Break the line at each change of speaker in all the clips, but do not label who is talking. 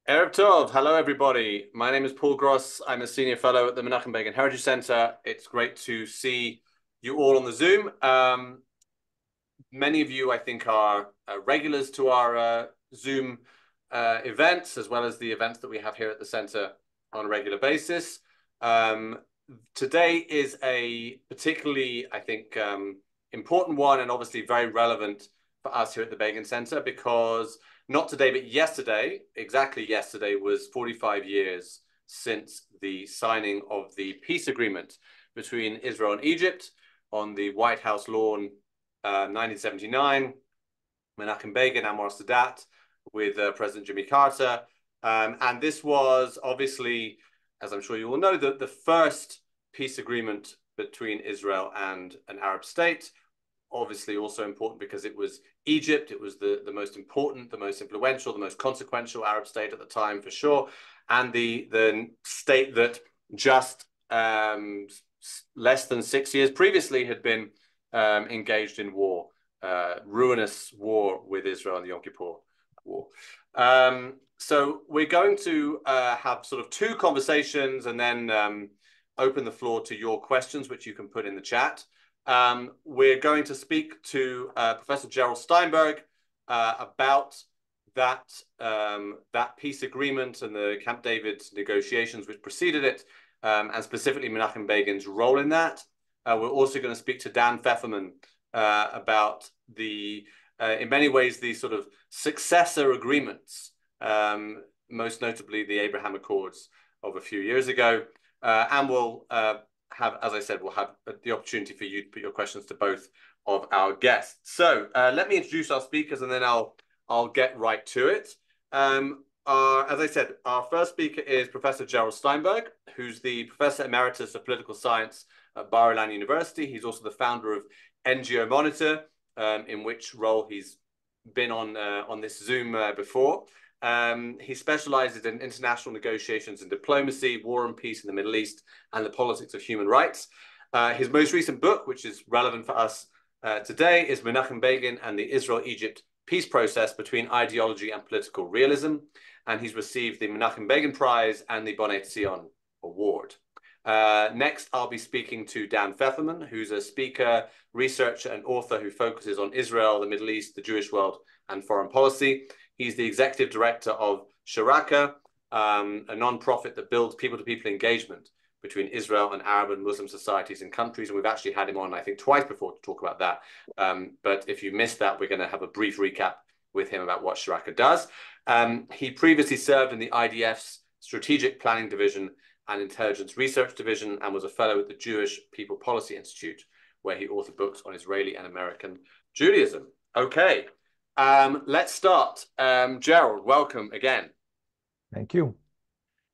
Erev Tov. Hello, everybody. My name is Paul Gross. I'm a senior fellow at the Menachem Begin Heritage Center. It's great to see you all on the Zoom. Many of you, I think, are regulars to our Zoom events, as well as the events that we have here at the center on a regular basis. Today is a particularly, I think, important one, and obviously very relevant for us here at the Begin Center, because not today, but yesterday, exactly yesterday, was 45 years since the signing of the peace agreement between Israel and Egypt on the White House lawn, 1979. Menachem Begin, Anwar, Sadat, with President Jimmy Carter. And this was obviously, as I'm sure you all know, the first peace agreement between Israel and an Arab state. Obviously also important because it was Egypt. It was the most important, the most influential, the most consequential Arab state at the time, for sure. And the state that just less than 6 years previously had been engaged in war, ruinous war with Israel in the Yom Kippur War. So we're going to have sort of two conversations and then open the floor to your questions, which you can put in the chat. We're going to speak to Professor Gerald Steinberg about that peace agreement and the Camp David negotiations which preceded it, and specifically Menachem Begin's role in that. We're also going to speak to Dan Feferman about in many ways, the sort of successor agreements, most notably the Abraham Accords of a few years ago. And we'll have, as I said, we'll have the opportunity for you to put your questions to both of our guests. So let me introduce our speakers, and then I'll get right to it. As I said, our first speaker is Professor Gerald Steinberg, who's the Professor Emeritus of Political Science at Bar-Ilan University. He's also the founder of NGO Monitor, in which role he's been on this Zoom before. He specializes in international negotiations and diplomacy, war and peace in the Middle East, and the politics of human rights. His most recent book, which is relevant for us today, is Menachem Begin and the Israel-Egypt Peace Process Between Ideology and Political Realism. And he's received the Menachem Begin Prize and the Bonnet Zion Award. Next, I'll be speaking to Dan Feferman, who's a speaker, researcher, and author who focuses on Israel, the Middle East, the Jewish world, and foreign policy. He's the executive director of Sharaka, a non-profit that builds people-to-people engagement between Israel and Arab and Muslim societies and countries. And we've actually had him on, I think, twice before to talk about that. But if you missed that, we're going to have a brief recap with him about what Sharaka does. He previously served in the IDF's Strategic Planning Division and Intelligence Research Division, and was a fellow at the Jewish People Policy Institute, where he authored books on Israeli and American Judaism. Okay, let's start. Gerald, welcome again.
Thank you.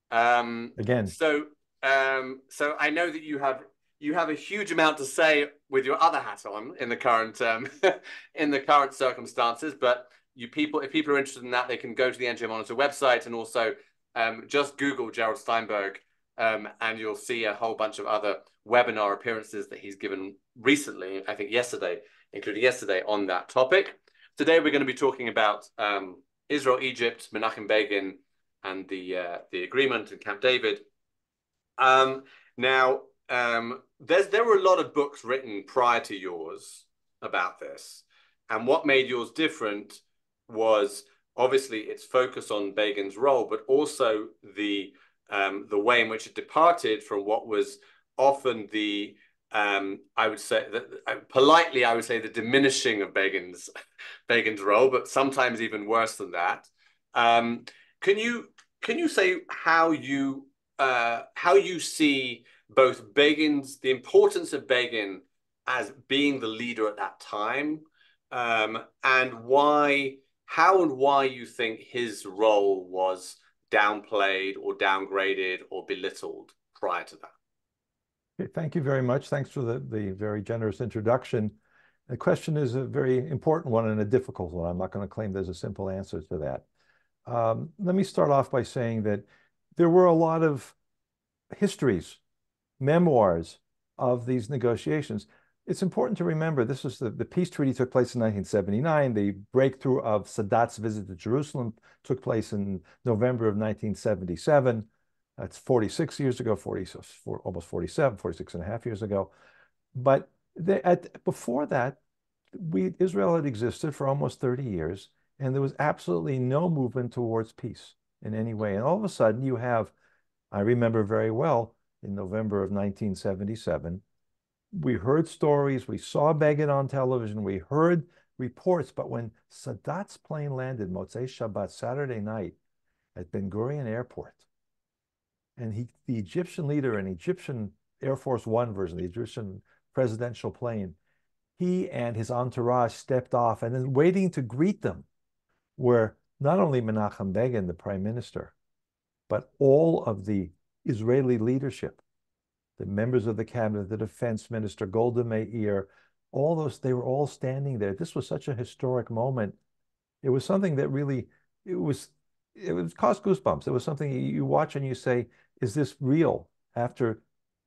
Again.
So I know that you have a huge amount to say with your other hat on in the current in the current circumstances. But if people are interested in that, they can go to the NGO Monitor website and also just Google Gerald Steinberg. And you'll see a whole bunch of other webinar appearances that he's given recently, I think yesterday, including yesterday, on that topic. Today, we're going to be talking about Israel, Egypt, Menachem Begin, and the agreement in Camp David. There were a lot of books written prior to yours about this. And what made yours different was obviously its focus on Begin's role, but also the way in which it departed from what was often I would say politely, I would say the diminishing of Begin's role, but sometimes even worse than that. Can you say how you see both the importance of Begin as being the leader at that time, and how and why you think his role was downplayed or downgraded or belittled prior to that?
Okay, thank you very much. Thanks for the very generous introduction. The question is a very important one and a difficult one. I'm not going to claim there's a simple answer to that. Let me start off by saying that there were a lot of histories, memoirs of these negotiations. it's important to remember this was the peace treaty took place in 1979. The breakthrough of Sadat's visit to Jerusalem took place in November of 1977. That's 46 years ago, almost 47, 46 and a half years ago. But before that, Israel had existed for almost 30 years, and there was absolutely no movement towards peace in any way. And all of a sudden, you have, I remember very well, in November of 1977, we heard stories, we saw Begin on television, we heard reports, but when Sadat's plane landed Motzei Shabbat, Saturday night, at Ben Gurion Airport, and the Egyptian leader, an Egyptian Air Force One version, the Egyptian presidential plane, he and his entourage stepped off, and then waiting to greet them were not only Menachem Begin, the prime minister, but all of the Israeli leadership, the members of the cabinet, the defense minister, Golda Meir, all those, they were all standing there. This was such a historic moment. It was something that really, it caused goosebumps. It was something you watch and you say, is this real after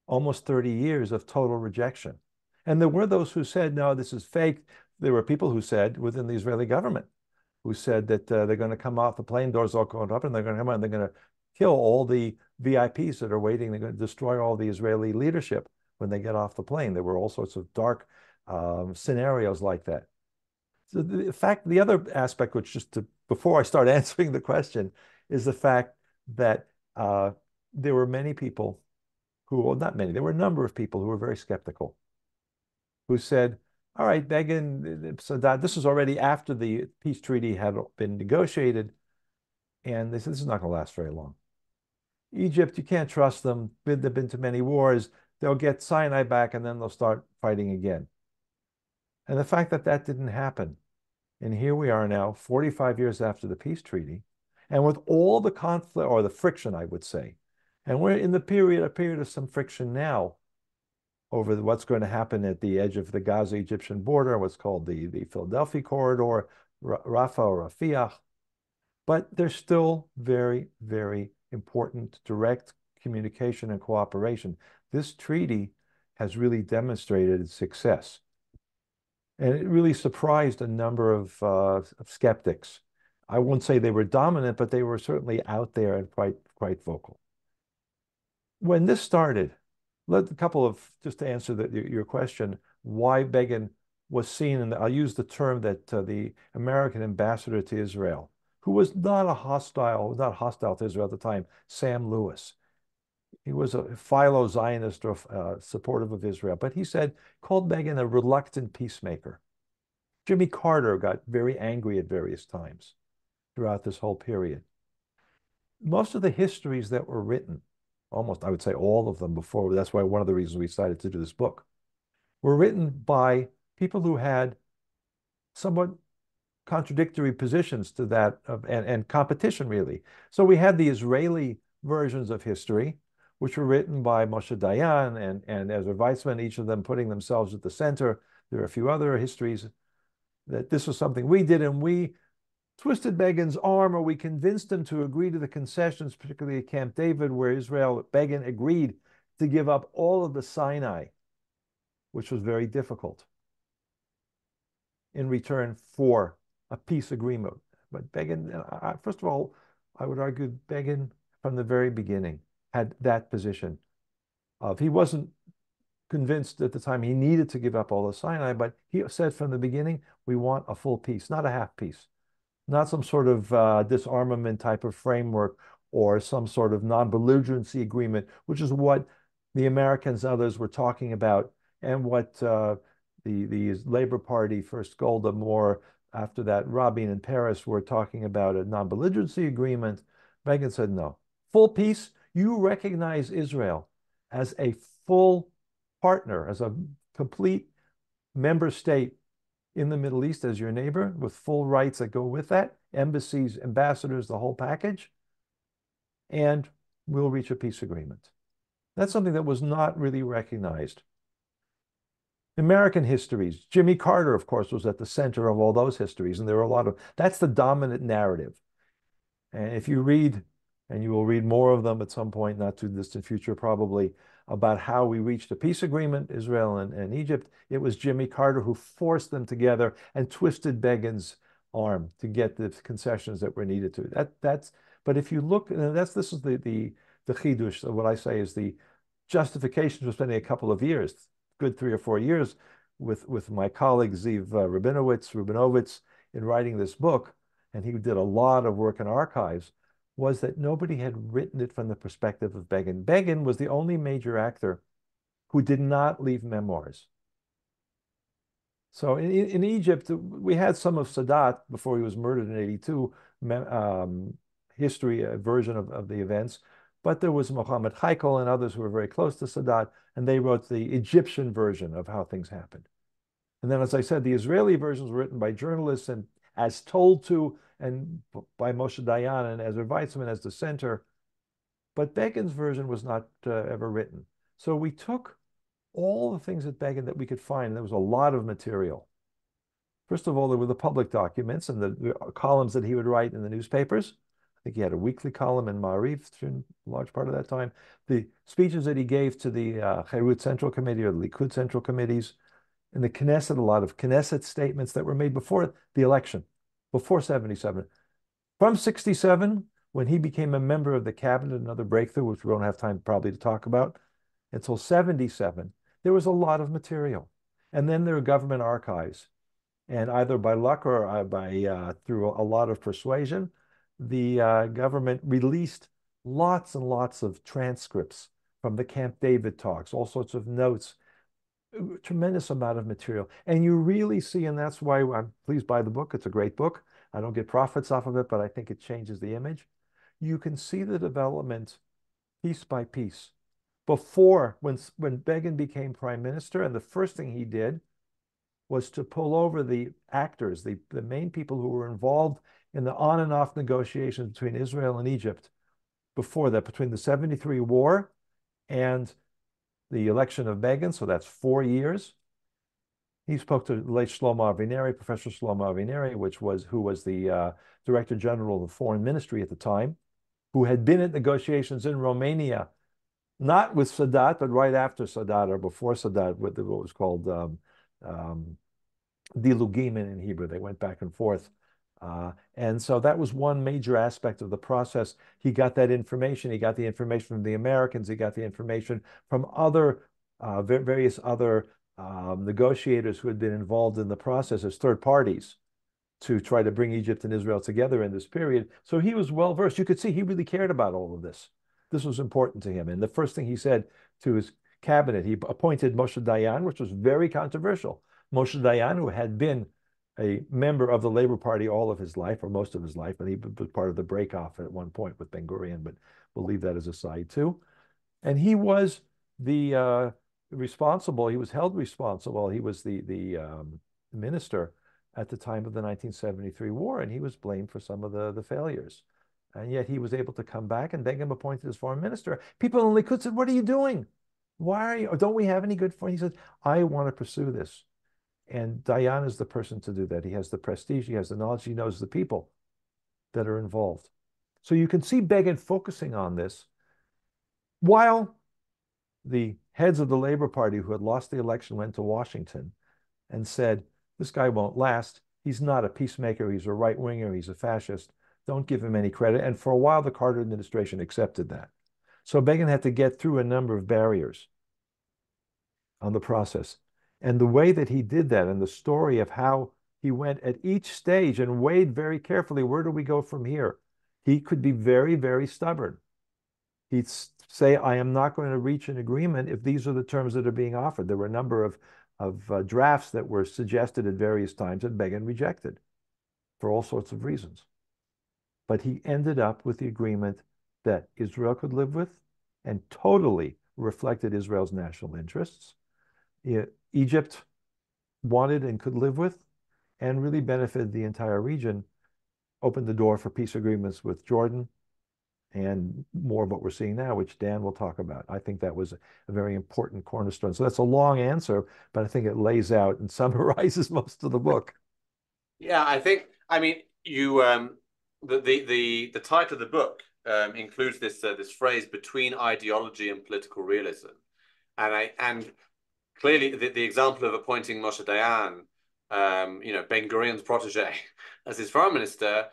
almost 30 years of total rejection? And there were those who said, no, this is fake. There were people who said within the Israeli government, who said that they're going to come off, the plane doors all going up, and they're going to come out and they're going to kill all the VIPs that are waiting. They're going to destroy all the Israeli leadership when they get off the plane. There were all sorts of dark scenarios like that. So the other aspect, which before I start answering the question, is the fact that there were many people who, well, not many, there were a number of people who were very skeptical, who said, all right, Begin, Sadat, this was already after the peace treaty had been negotiated, and they said, this is not going to last very long. Egypt, you can't trust them. They've been to many wars. They'll get Sinai back, and then they'll start fighting again. And the fact that that didn't happen, and here we are now, 45 years after the peace treaty, and with all the conflict, or the friction, I would say, and we're in a period of some friction now over what's going to happen at the edge of the Gaza-Egyptian border, what's called the Philadelphia corridor, Rafah or Rafiah. But there's still very, very important direct communication and cooperation. This treaty has really demonstrated its success. And it really surprised a number of skeptics. I won't say they were dominant, but they were certainly out there and quite vocal. When this started, just to answer your question, why Begin was seen, and I'll use the term that the American ambassador to Israel, who was not hostile to Israel at the time, Sam Lewis. He was a philo-Zionist or supportive of Israel, but he called Begin a reluctant peacemaker. Jimmy Carter got very angry at various times throughout this whole period. Most of the histories that were written, almost, I would say all of them before, that's why one of the reasons we decided to do this book, were written by people who had somewhat contradictory positions to that and competition, really. So we had the Israeli versions of history, which were written by Moshe Dayan and Ezra Weizman, each of them putting themselves at the center. There are a few other histories that this was something we did, and we twisted Begin's arm, or we convinced him to agree to the concessions, particularly at Camp David, where Begin agreed to give up all of the Sinai, which was very difficult, in return for a peace agreement. But Begin, first of all, I would argue Begin from the very beginning had that position of, he wasn't convinced at the time he needed to give up all the Sinai, but he said from the beginning, we want a full peace, not a half peace, not some sort of disarmament type of framework or some sort of non-belligerency agreement, which is what the Americans and others were talking about, and what the Labor Party, first Golda, more after that Rabin in Paris, were talking about a non-belligerency agreement. Begin said, no. Full peace, you recognize Israel as a full partner, as a complete member state in the Middle East, as your neighbor, with full rights that go with that, embassies, ambassadors, the whole package, and we'll reach a peace agreement. That's something that was not really recognized. American histories, Jimmy Carter, of course, was at the center of all those histories, and there were that's the dominant narrative. And if you read, and you will read more of them at some point, not too distant future probably, about how we reached a peace agreement, Israel and Egypt. It was Jimmy Carter who forced them together and twisted Begin's arm to get the concessions that were needed to. But if you look, this is the chidush of what I say is the justification for spending a couple of years, good 3 or 4 years, with my colleague Ziv Rabinovitz in writing this book, and he did a lot of work in archives, was that nobody had written it from the perspective of Begin. Begin was the only major actor who did not leave memoirs. So in Egypt, we had some of Sadat before he was murdered in 82, history, a version of the events. But there was Mohammed Haikal and others who were very close to Sadat, and they wrote the Egyptian version of how things happened. And then, as I said, the Israeli versions were written by journalists and as told to, and by Moshe Dayan and Ezra Weizmann as the center. But Begin's version was not ever written. So we took all the things at Begin that we could find. There was a lot of material. First of all, there were the public documents and the columns that he would write in the newspapers. I think he had a weekly column in Ma'ariv during a large part of that time. The speeches that he gave to the Cherut Central Committee or the Likud Central Committees. In the Knesset, a lot of Knesset statements that were made before the election, before 77. From 67, when he became a member of the cabinet, another breakthrough, which we don't have time probably to talk about, until 77, there was a lot of material. And then there are government archives. And either by luck or through a lot of persuasion, the government released lots and lots of transcripts from the Camp David talks, all sorts of notes, a tremendous amount of material. And you really see, and that's why I'm pleased by the book. It's a great book. I don't get profits off of it, but I think it changes the image. You can see the development piece by piece. Before, when Begin became prime minister, and the first thing he did was to pull over the actors, the main people who were involved in the on and off negotiations between Israel and Egypt before that, between the 73 war and the election of Begin, so that's 4 years. He spoke to late Shlomo Avineri, Professor Shlomo Avineri, who was the Director General of the Foreign Ministry at the time, who had been at negotiations in Romania, not with Sadat, but right after Sadat or before Sadat, with what was called Dilugim in Hebrew. They went back and forth. And so that was one major aspect of the process. He got that information. He got the information from the Americans. He got the information from various other negotiators who had been involved in the process as third parties to try to bring Egypt and Israel together in this period. So he was well versed. You could see he really cared about all of this. This was important to him. And the first thing he said to his cabinet, he appointed Moshe Dayan, which was very controversial. Moshe Dayan, who had been a member of the Labor Party all of his life, or most of his life, and he was part of the breakoff at one point with Ben Gurion, but we'll leave that as a side too. And he was the responsible, he was held responsible, he was the minister at the time of the 1973 war, and he was blamed for some of the failures. And yet he was able to come back, and Begin appointed as foreign minister. People in Likud said, "What are you doing? Why are you, don't we have any good foreign?" He said, "I want to pursue this." And Dayan is the person to do that. He has the prestige, he has the knowledge, he knows the people that are involved. So you can see Begin focusing on this while the heads of the Labor Party who had lost the election went to Washington and said, "This guy won't last. He's not a peacemaker. He's a right-winger. He's a fascist. Don't give him any credit." And for a while, the Carter administration accepted that. So Begin had to get through a number of barriers on the process. And the way that he did that, and the story of how he went at each stage and weighed very carefully, where do we go from here? He could be very, very stubborn. He'd say, "I am not going to reach an agreement if these are the terms that are being offered." There were a number of drafts that were suggested at various times and Begin rejected for all sorts of reasons. But he ended up with the agreement that Israel could live with and totally reflected Israel's national interests. Egypt wanted and could live with, and really benefited the entire region, opened the door for peace agreements with Jordan, and more of what we're seeing now, which Dan will talk about. I think that was a very important cornerstone. So that's a long answer, but I think it lays out and summarizes most of the book.
Yeah, I mean, you the title of the book includes this phrase, "between ideology and political realism." And clearly the example of appointing Moshe Dayan, Ben Gurion's protege, as his foreign minister,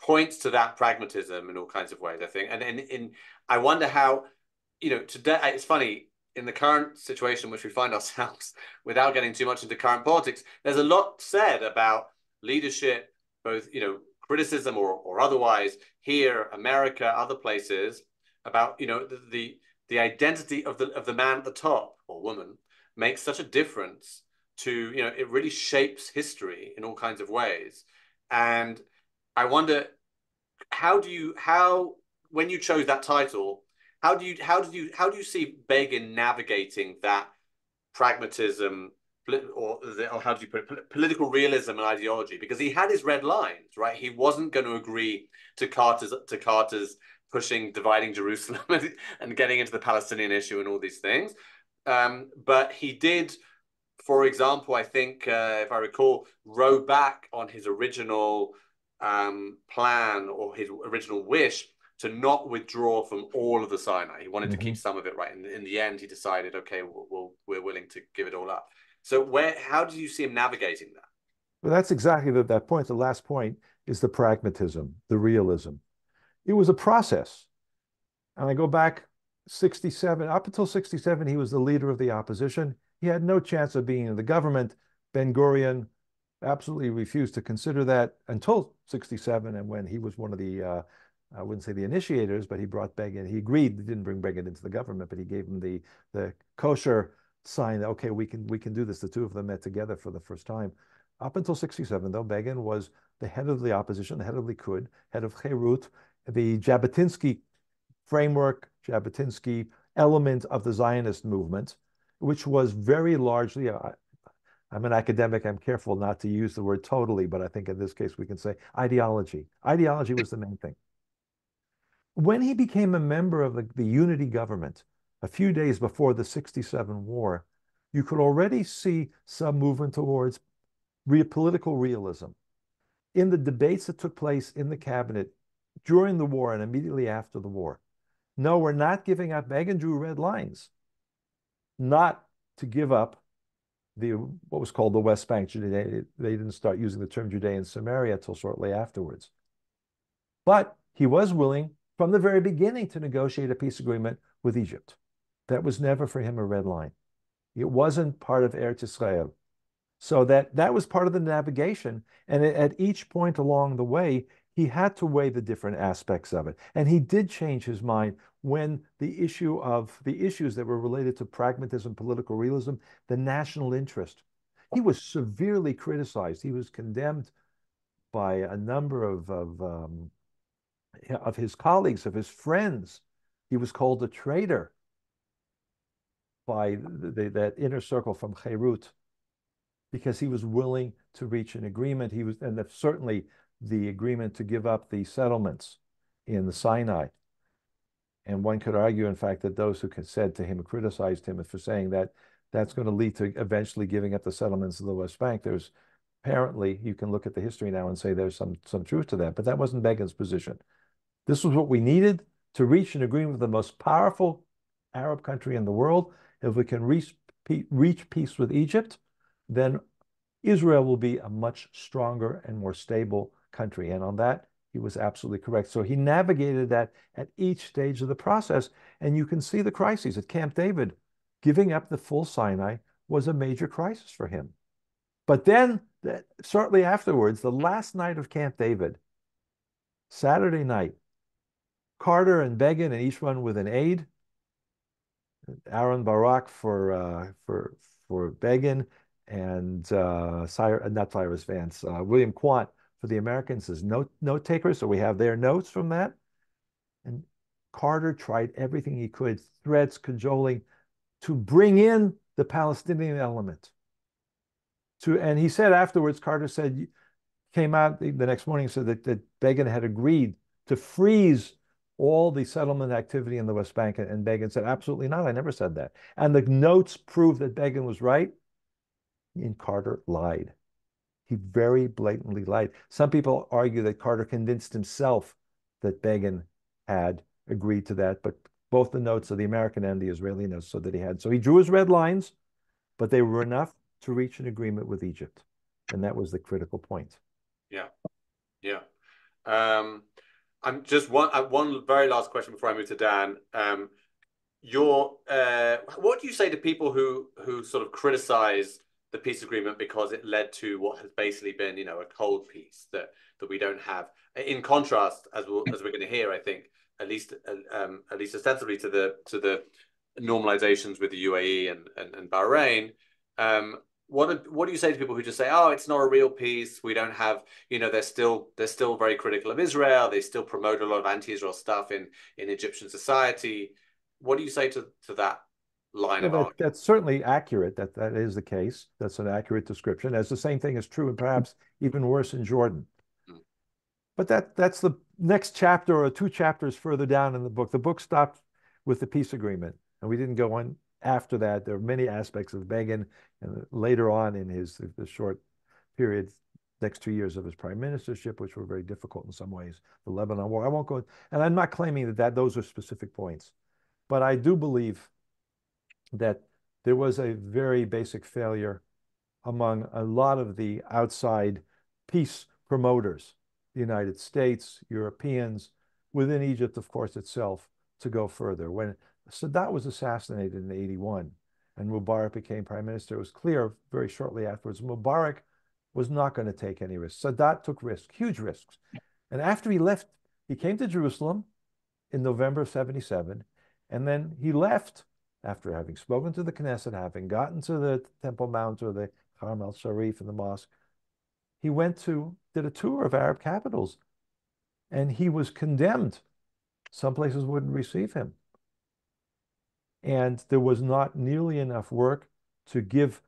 points to that pragmatism in all kinds of ways, I think. And I wonder how, today, it's funny, in the current situation in which we find ourselves, without getting too much into current politics, there's a lot said about leadership, both, criticism or otherwise, here, America, other places, about, the identity of the man at the top or woman makes such a difference to, it really shapes history in all kinds of ways. And I wonder, when you chose that title, how do you see Begin navigating that pragmatism, or how do you put it, political realism and ideology? Because he had his red lines, right? He wasn't going to agree to Carter's pushing, dividing Jerusalem and getting into the Palestinian issue and all these things. But he did, for example, I think, if I recall, row back on his original plan or his original wish to not withdraw from all of the Sinai. He wanted to keep some of it, right? And in the end, he decided, okay, we're willing to give it all up. So how do you see him navigating that?
Well, that's exactly that point. The last point is the pragmatism, the realism. It was a process. And I go back 67, up until 67, he was the leader of the opposition. He had no chance of being in the government. Ben Gurion absolutely refused to consider that until 67. And when he was one of the, I wouldn't say the initiators, but he brought Begin. He agreed, he didn't bring Begin into the government, but he gave him the kosher sign that, okay, we can do this. The two of them met together for the first time. Up until 67, though, Begin was the head of the opposition, the head of Likud, head of Cherut, the Jabotinsky framework, Jabotinsky element of the Zionist movement, which was very largely, I'm an academic, I'm careful not to use the word totally, but I think in this case we can say ideology. Ideology was the main thing. When he became a member of the unity government, a few days before the 67 war, you could already see some movement towards political realism. In the debates that took place in the cabinet during the war and immediately after the war, no, we're not giving up. Begin drew red lines, not to give up what was called the West Bank. They didn't start using the term Judea and Samaria until shortly afterwards. But he was willing from the very beginning to negotiate a peace agreement with Egypt. That was never for him a red line. It wasn't part of Eretz Israel. So that was part of the navigation. And at each point along the way, he had to weigh the different aspects of it. And he did change his mind when the issues that were related to pragmatism, political realism, the national interest. He was severely criticized. He was condemned by a number of his colleagues, of his friends. He was called a traitor by that inner circle from Cherut, because he was willing to reach an agreement. And certainly the agreement to give up the settlements in the Sinai. And one could argue, in fact, that those who said to him, criticized him for saying that that's going to lead to eventually giving up the settlements of the West Bank. There's apparently, you can look at the history now and say there's some truth to that, but that wasn't Begin's position. This was what we needed to reach an agreement with the most powerful Arab country in the world. If we can reach peace with Egypt, then Israel will be a much stronger and more stable country. And on that, he was absolutely correct. So he navigated that at each stage of the process. And you can see the crises at Camp David. Giving up the full Sinai was a major crisis for him. But then, shortly afterwards, the last night of Camp David, Saturday night, Carter and Begin, and each one with an aide, Aaron Barak for Begin, and not Cyrus Vance, William Quandt for the Americans as note takers. So we have their notes from that. And Carter tried everything he could, threats, cajoling, to bring in the Palestinian element. And he said afterwards, Carter came out the next morning and said that Begin had agreed to freeze all the settlement activity in the West Bank. And Begin said, absolutely not, I never said that. And the notes prove that Begin was right. And Carter lied. He very blatantly lied. Some people argue that Carter convinced himself that Begin had agreed to that, but both the notes of the American and the Israeli notes, so that he had. So he drew his red lines, but they were enough to reach an agreement with Egypt. And that was the critical point.
Yeah. Yeah. I'm just one very last question before I move to Dan. What do you say to people who sort of criticize the peace agreement because it led to what has basically been, a cold peace that we don't have? In contrast, as we're going to hear, I think at least ostensibly to the normalizations with the UAE and Bahrain. What do you say to people who just say, "Oh, it's not a real peace. We don't have, they're still very critical of Israel. They still promote a lot of anti-Israel stuff in Egyptian society." What do you say to that line of argument?
That's certainly accurate. That is the case. That's an accurate description. As the same thing is true, and perhaps even worse in Jordan. Mm. But that's the next chapter or 2 chapters further down in the book. The book stopped with the peace agreement, and we didn't go on after that. There are many aspects of Begin, and later on in the short period, next 2 years of his prime ministership, which were very difficult in some ways. The Lebanon war. I won't go, and I'm not claiming that those are specific points. But I do believe that there was a very basic failure among a lot of the outside peace promoters, the United States, Europeans, within Egypt, of course, itself, to go further. When Sadat was assassinated in 1981 and Mubarak became prime minister, it was clear very shortly afterwards Mubarak was not going to take any risks. Sadat took risks, huge risks. And after he left, he came to Jerusalem in November of 1977. And then he left after having spoken to the Knesset, having gotten to the Temple Mount or the Haram al-Sharif and the mosque. He did a tour of Arab capitals, and he was condemned. Some places wouldn't receive him. And there was not nearly enough work to give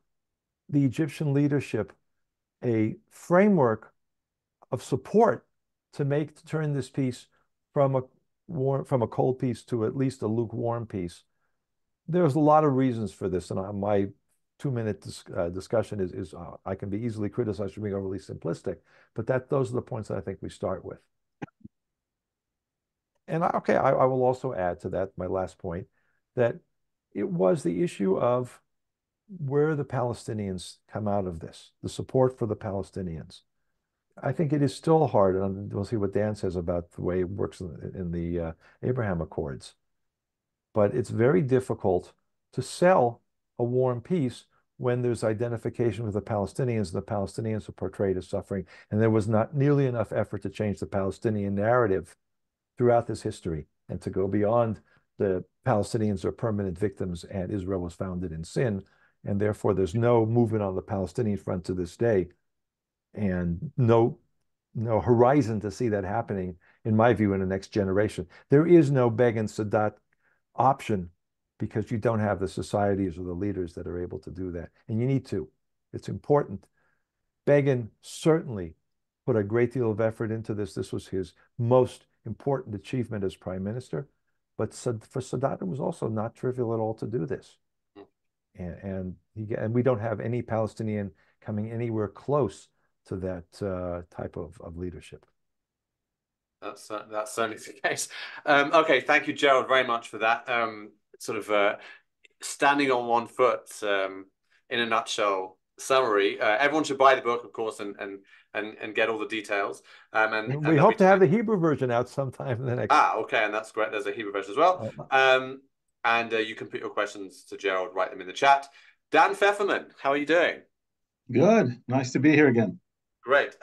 the Egyptian leadership a framework of support to turn this peace from a cold peace to at least a lukewarm peace. There's a lot of reasons for this, and my 2-minute discussion is I can be easily criticized for being overly simplistic, but those are the points that I think we start with. And I will also add to that, my last point, that it was the issue of where the Palestinians come out of this, the support for the Palestinians. I think it is still hard, and we'll see what Dan says about the way it works in the Abraham Accords. But it's very difficult to sell a warm peace when there's identification with the Palestinians, and the Palestinians are portrayed as suffering. And there was not nearly enough effort to change the Palestinian narrative throughout this history and to go beyond the Palestinians are permanent victims and Israel was founded in sin. And therefore, there's no movement on the Palestinian front to this day, and no horizon to see that happening, in my view, in the next generation. There is no Begin Sadat option because you don't have the societies or the leaders that are able to do that. And you need to. It's important. Begin certainly put a great deal of effort into this. This was his most important achievement as prime minister. But for Sadat, it was also not trivial at all to do this. And we don't have any Palestinian coming anywhere close to that type of leadership.
That's certainly the case. Okay, thank you, Gerald, very much for that. Standing on one foot, in a nutshell summary. Everyone should buy the book, of course, and get all the details. And
we hope to have the Hebrew version out sometime in the next.
Okay, and that's great. There's a Hebrew version as well. And you can put your questions to Gerald, write them in the chat. Dan Feferman, how are you doing?
Good. Nice to be here again.
Great.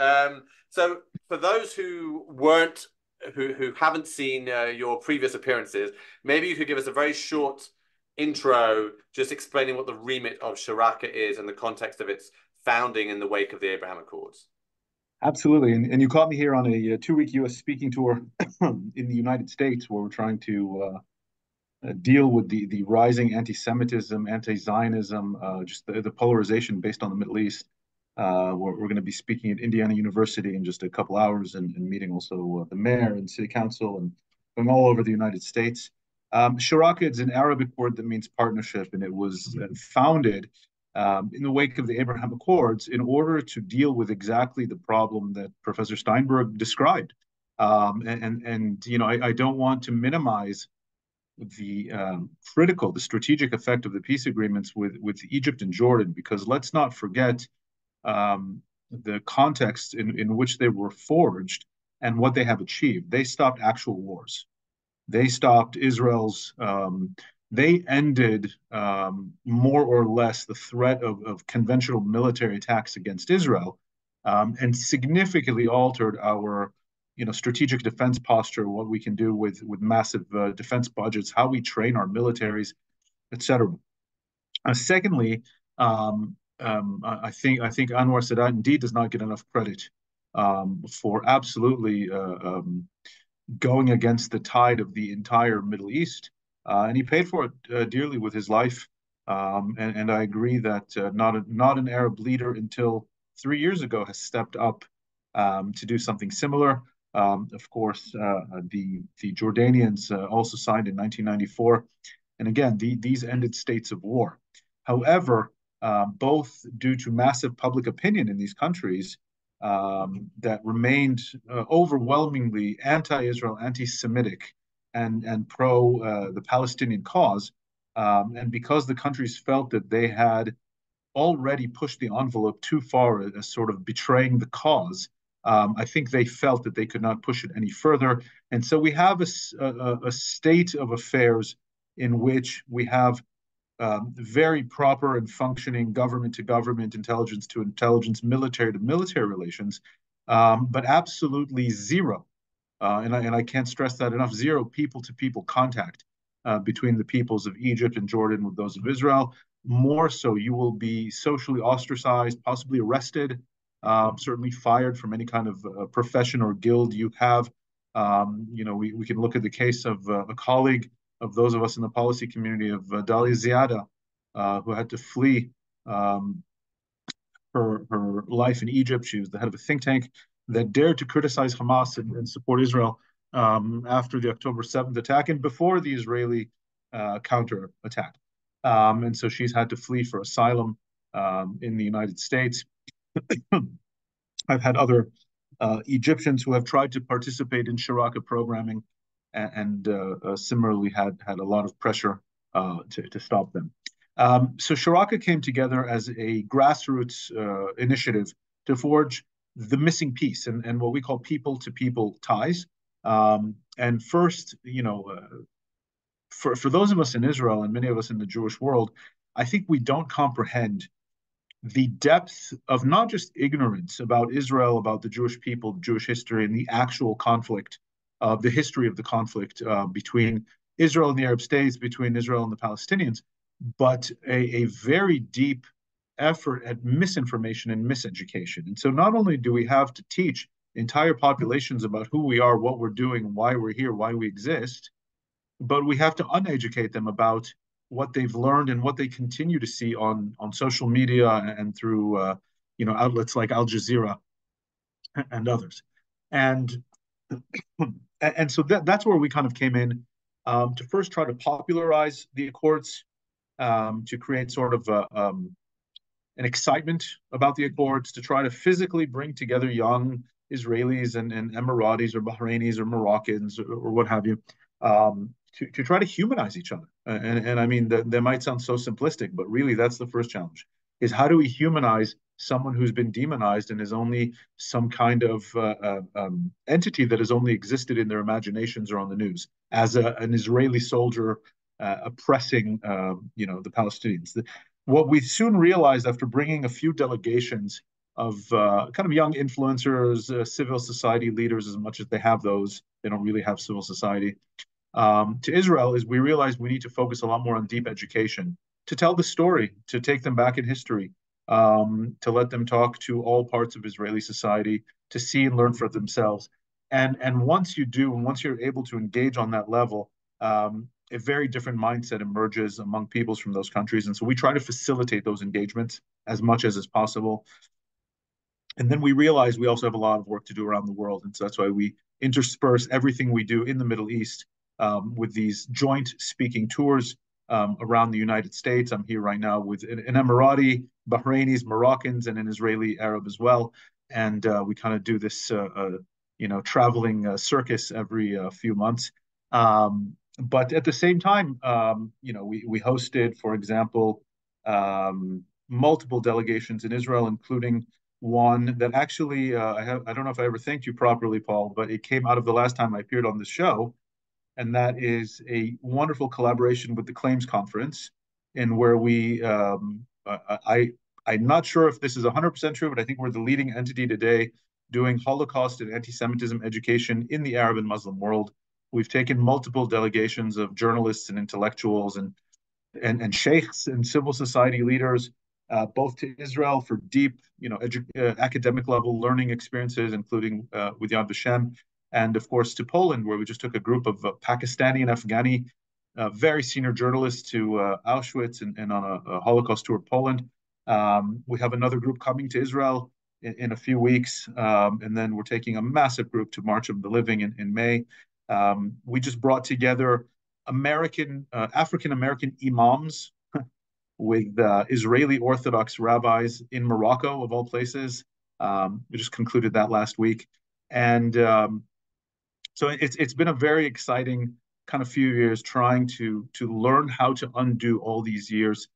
So for those who haven't seen your previous appearances, maybe you could give us a very short intro, just explaining what the remit of Sharaka is and the context of its founding in the wake of the Abraham Accords.
Absolutely. And you caught me here on a 2-week U.S. speaking tour in the United States, where we're trying to deal with the rising anti-Semitism, anti-Zionism, just the polarization based on the Middle East. We're going to be speaking at Indiana University in just a couple hours and meeting also the mayor and city council and going all over the United States. Sharaka is an Arabic word that means partnership, and it was founded in the wake of the Abraham Accords in order to deal with exactly the problem that Professor Steinberg described. I don't want to minimize the strategic effect of the peace agreements with Egypt and Jordan, because let's not forget the context in which they were forged and what they have achieved. They stopped actual wars. They stopped Israel's. They ended more or less the threat of conventional military attacks against Israel, and significantly altered our strategic defense posture, what we can do with massive defense budgets, how we train our militaries, etc. Secondly, I think Anwar Sadat indeed does not get enough credit for absolutely going against the tide of the entire Middle East, and he paid for it dearly with his life. And I agree that not an Arab leader until 3 years ago has stepped up to do something similar. Of course, the Jordanians also signed in 1994, and again, these ended states of war. However, both due to massive public opinion in these countries that remained overwhelmingly anti-Israel, anti-Semitic, and pro the Palestinian cause, and because the countries felt that they had already pushed the envelope too far as sort of betraying the cause, I think they felt that they could not push it any further. And so we have a state of affairs in which we have very proper and functioning government to government, intelligence to intelligence, military to military relations, but absolutely zero, and I can't stress that enough, zero people to people contact between the peoples of Egypt and Jordan with those of Israel. More so, you will be socially ostracized, possibly arrested, certainly fired from any kind of profession or guild you have. We can look at the case of a colleague of those of us in the policy community of Dalia Ziada, who had to flee her life in Egypt. She was the head of a think tank that dared to criticize Hamas and support Israel after the October 7th attack and before the Israeli counter attack. And so she's had to flee for asylum in the United States. I've had other Egyptians who have tried to participate in Sharaka programming and similarly had a lot of pressure to stop them. So Sharaka came together as a grassroots initiative to forge the missing piece and what we call people-to-people ties. And first, for those of us in Israel and many of us in the Jewish world, I think we don't comprehend the depth of not just ignorance about Israel, about the Jewish people, Jewish history, and the actual conflict, the history of the conflict between Israel and the Arab states, between Israel and the Palestinians, but a very deep effort at misinformation and miseducation. And so not only do we have to teach entire populations about who we are, what we're doing, why we're here, why we exist, but we have to uneducate them about what they've learned and what they continue to see on social media and through outlets like Al Jazeera and others. And so that's where we kind of came in to first try to popularize the Accords, to create sort of an excitement about the Accords, to try to physically bring together young Israelis and Emiratis or Bahrainis or Moroccans or what have you, to try to humanize each other. And I mean, that might sound so simplistic, but really that's the first challenge, is how do we humanize someone who's been demonized and is only some kind of entity that has only existed in their imaginations or on the news as an Israeli soldier oppressing, the Palestinians. What we soon realized after bringing a few delegations of kind of young influencers, civil society leaders, as much as they have those, they don't really have civil society, to Israel, is we realized we need to focus a lot more on deep education, to tell the story, to take them back in history, to let them talk to all parts of Israeli society, to see and learn for themselves. And once you do, and once you're able to engage on that level, a very different mindset emerges among peoples from those countries. And so we try to facilitate those engagements as much as is possible. And then we realize we also have a lot of work to do around the world. And so that's why we intersperse everything we do in the Middle East with these joint speaking tours around the United States. I'm here right now with an Emirati, Bahrainis, Moroccans, and an Israeli Arab as well. And we kind of do this, traveling circus every few months. But at the same time, we hosted, for example, multiple delegations in Israel, including one that actually I don't know if I ever thanked you properly, Paul, but it came out of the last time I appeared on this show, and that is a wonderful collaboration with the Claims Conference, in where I'm not sure if this is 100% true, but I think we're the leading entity today doing Holocaust and anti-Semitism education in the Arab and Muslim world. We've taken multiple delegations of journalists and intellectuals and sheikhs and civil society leaders, both to Israel for deep, academic level learning experiences, including with Yad Vashem, and of course to Poland, where we just took a group of Pakistani and Afghani very senior journalists to Auschwitz and on a Holocaust tour of Poland. We have another group coming to Israel in a few weeks, and then we're taking a massive group to March of the Living in May. We just brought together African-American imams with Israeli Orthodox rabbis in Morocco, of all places. We just concluded that last week. And so it's been a very exciting kind of few years trying to learn how to undo all these years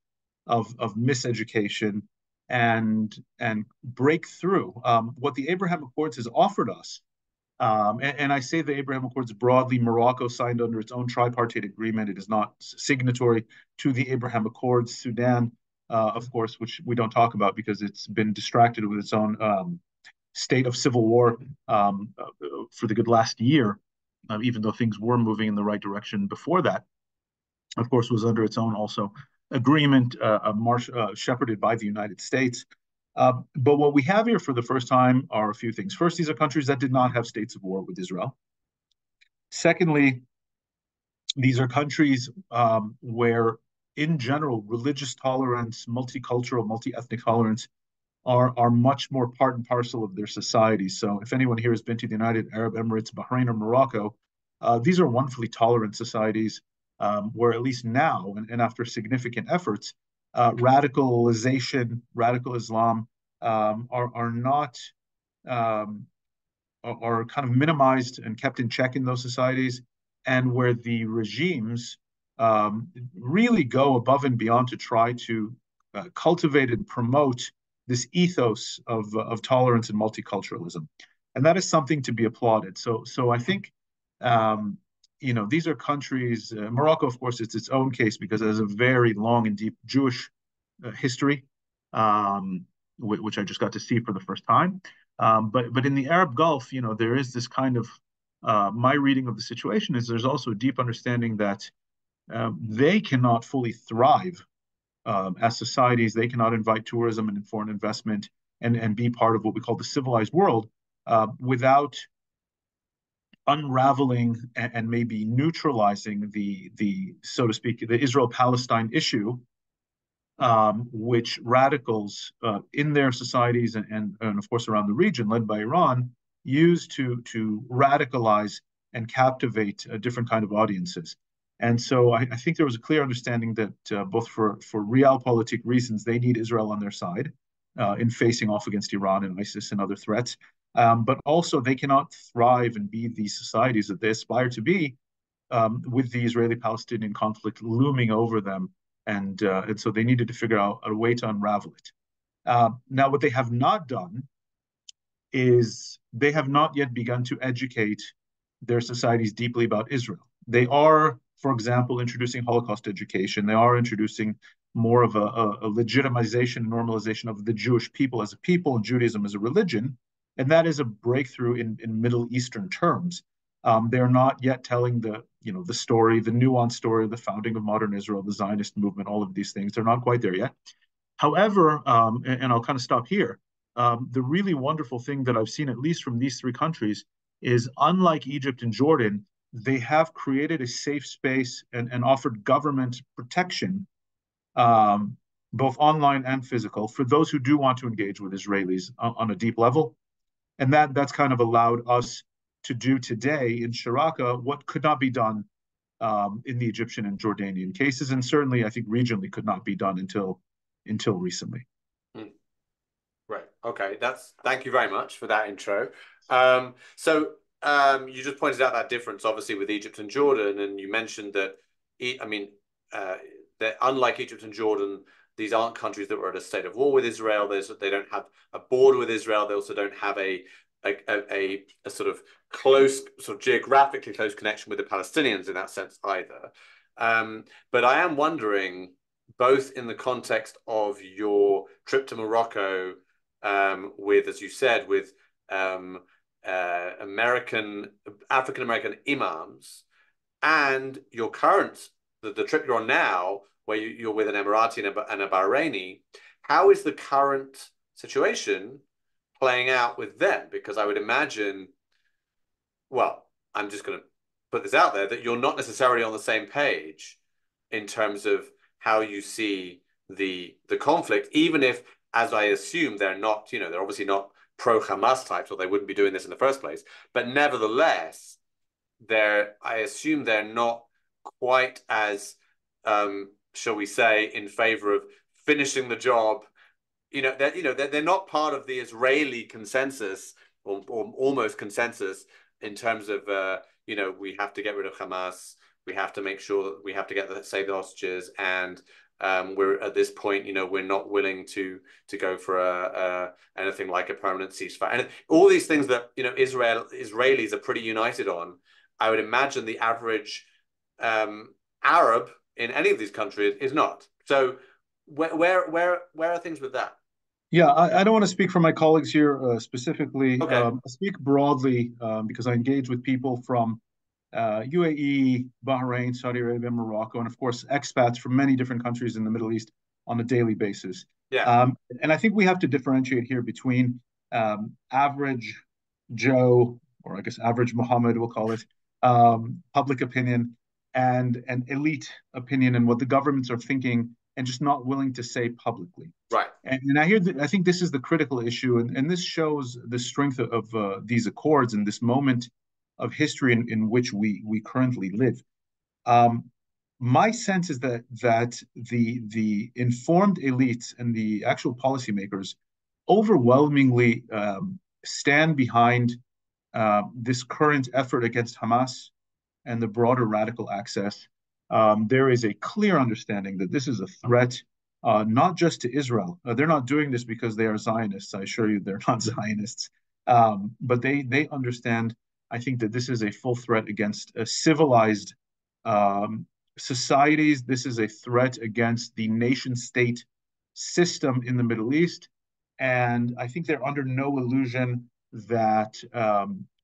of miseducation and break through what the Abraham Accords has offered us. And I say the Abraham Accords broadly. Morocco signed under its own tripartite agreement. It is not signatory to the Abraham Accords. Sudan, of course, which we don't talk about because it's been distracted with its own state of civil war for the good last year, even though things were moving in the right direction before that. Of course, was under its own also agreement shepherded by the United States. But what we have here for the first time are a few things. First, these are countries that did not have states of war with Israel. Secondly, these are countries where, in general, religious tolerance, multicultural, multi-ethnic tolerance are much more part and parcel of their society. So if anyone here has been to the United Arab Emirates, Bahrain, or Morocco, these are wonderfully tolerant societies where at least now, and after significant efforts, radicalization, radical Islam are not are kind of minimized and kept in check in those societies, and where the regimes really go above and beyond to try to cultivate and promote this ethos of tolerance and multiculturalism, and that is something to be applauded. So I think these are countries. Morocco, of course, it's its own case because it has a very long and deep Jewish history, which I just got to see for the first time. But in the Arab Gulf, there is this kind of my reading of the situation is there's also a deep understanding that they cannot fully thrive as societies. They cannot invite tourism and foreign investment and be part of what we call the civilized world without unraveling and maybe neutralizing the so to speak, the Israel-Palestine issue, which radicals in their societies and of course around the region, led by Iran, use to radicalize and captivate different kind of audiences. And so I think there was a clear understanding that both for realpolitik reasons, they need Israel on their side in facing off against Iran and ISIS and other threats. But also they cannot thrive and be these societies that they aspire to be with the Israeli-Palestinian conflict looming over them. And so they needed to figure out a way to unravel it. Now, what they have not done is they have not yet begun to educate their societies deeply about Israel. They are, for example, introducing Holocaust education. They are introducing more of a legitimization and normalization of the Jewish people as a people and Judaism as a religion. And that is a breakthrough in Middle Eastern terms. They're not yet telling the story, the nuanced story of the founding of modern Israel, the Zionist movement, all of these things. They're not quite there yet. However, and I'll kind of stop here, the really wonderful thing that I've seen, at least from these three countries, is unlike Egypt and Jordan, they have created a safe space and offered government protection, both online and physical, for those who do want to engage with Israelis on a deep level. And that's kind of allowed us to do today in Sharaka what could not be done in the Egyptian and Jordanian cases, and certainly I think regionally could not be done until recently.
Right. Okay. Thank you very much for that intro. So you just pointed out that difference, obviously, with Egypt and Jordan, and you mentioned that, I mean, that unlike Egypt and Jordan, these aren't countries that were in a state of war with Israel. They don't have a border with Israel. They also don't have a sort of close, sort of geographically close connection with the Palestinians in that sense either. But I am wondering, both in the context of your trip to Morocco, with, as you said, with African American imams, and your current, the trip you're on now, where you're with an Emirati and a Bahraini, how is the current situation playing out with them? Because I would imagine, well, I'm just going to put this out there, that you're not necessarily on the same page in terms of how you see the conflict, even if, as I assume, they're not, they're obviously not pro-Hamas types, or they wouldn't be doing this in the first place. But nevertheless, I assume they're not quite as, shall we say, in favor of finishing the job. They're not part of the Israeli consensus, or almost consensus, in terms of we have to get rid of Hamas, we have to make sure that we have to save the hostages, and we're at this point, we're not willing to go for anything like a permanent ceasefire, and all these things that Israelis are pretty united on. I would imagine the average Arab in any of these countries is not. So where are things with that?
Yeah, I don't want to speak for my colleagues here specifically.
Okay.
I speak broadly because I engage with people from UAE, Bahrain, Saudi Arabia, Morocco, and of course expats from many different countries in the Middle East on a daily basis.
Yeah.
And I think we have to differentiate here between average Joe, or I guess average Muhammad, we'll call it, public opinion, and an elite opinion, and what the governments are thinking and just not willing to say publicly.
Right.
And I think this is the critical issue, and this shows the strength of these accords in this moment of history in which we currently live. My sense is that the informed elites and the actual policymakers overwhelmingly stand behind this current effort against Hamas and the broader radical access. There is a clear understanding that this is a threat, not just to Israel. They're not doing this because they are Zionists. I assure you, they're not Zionists. But they understand, I think, that this is a full threat against civilized societies. This is a threat against the nation state system in the Middle East. And I think they're under no illusion that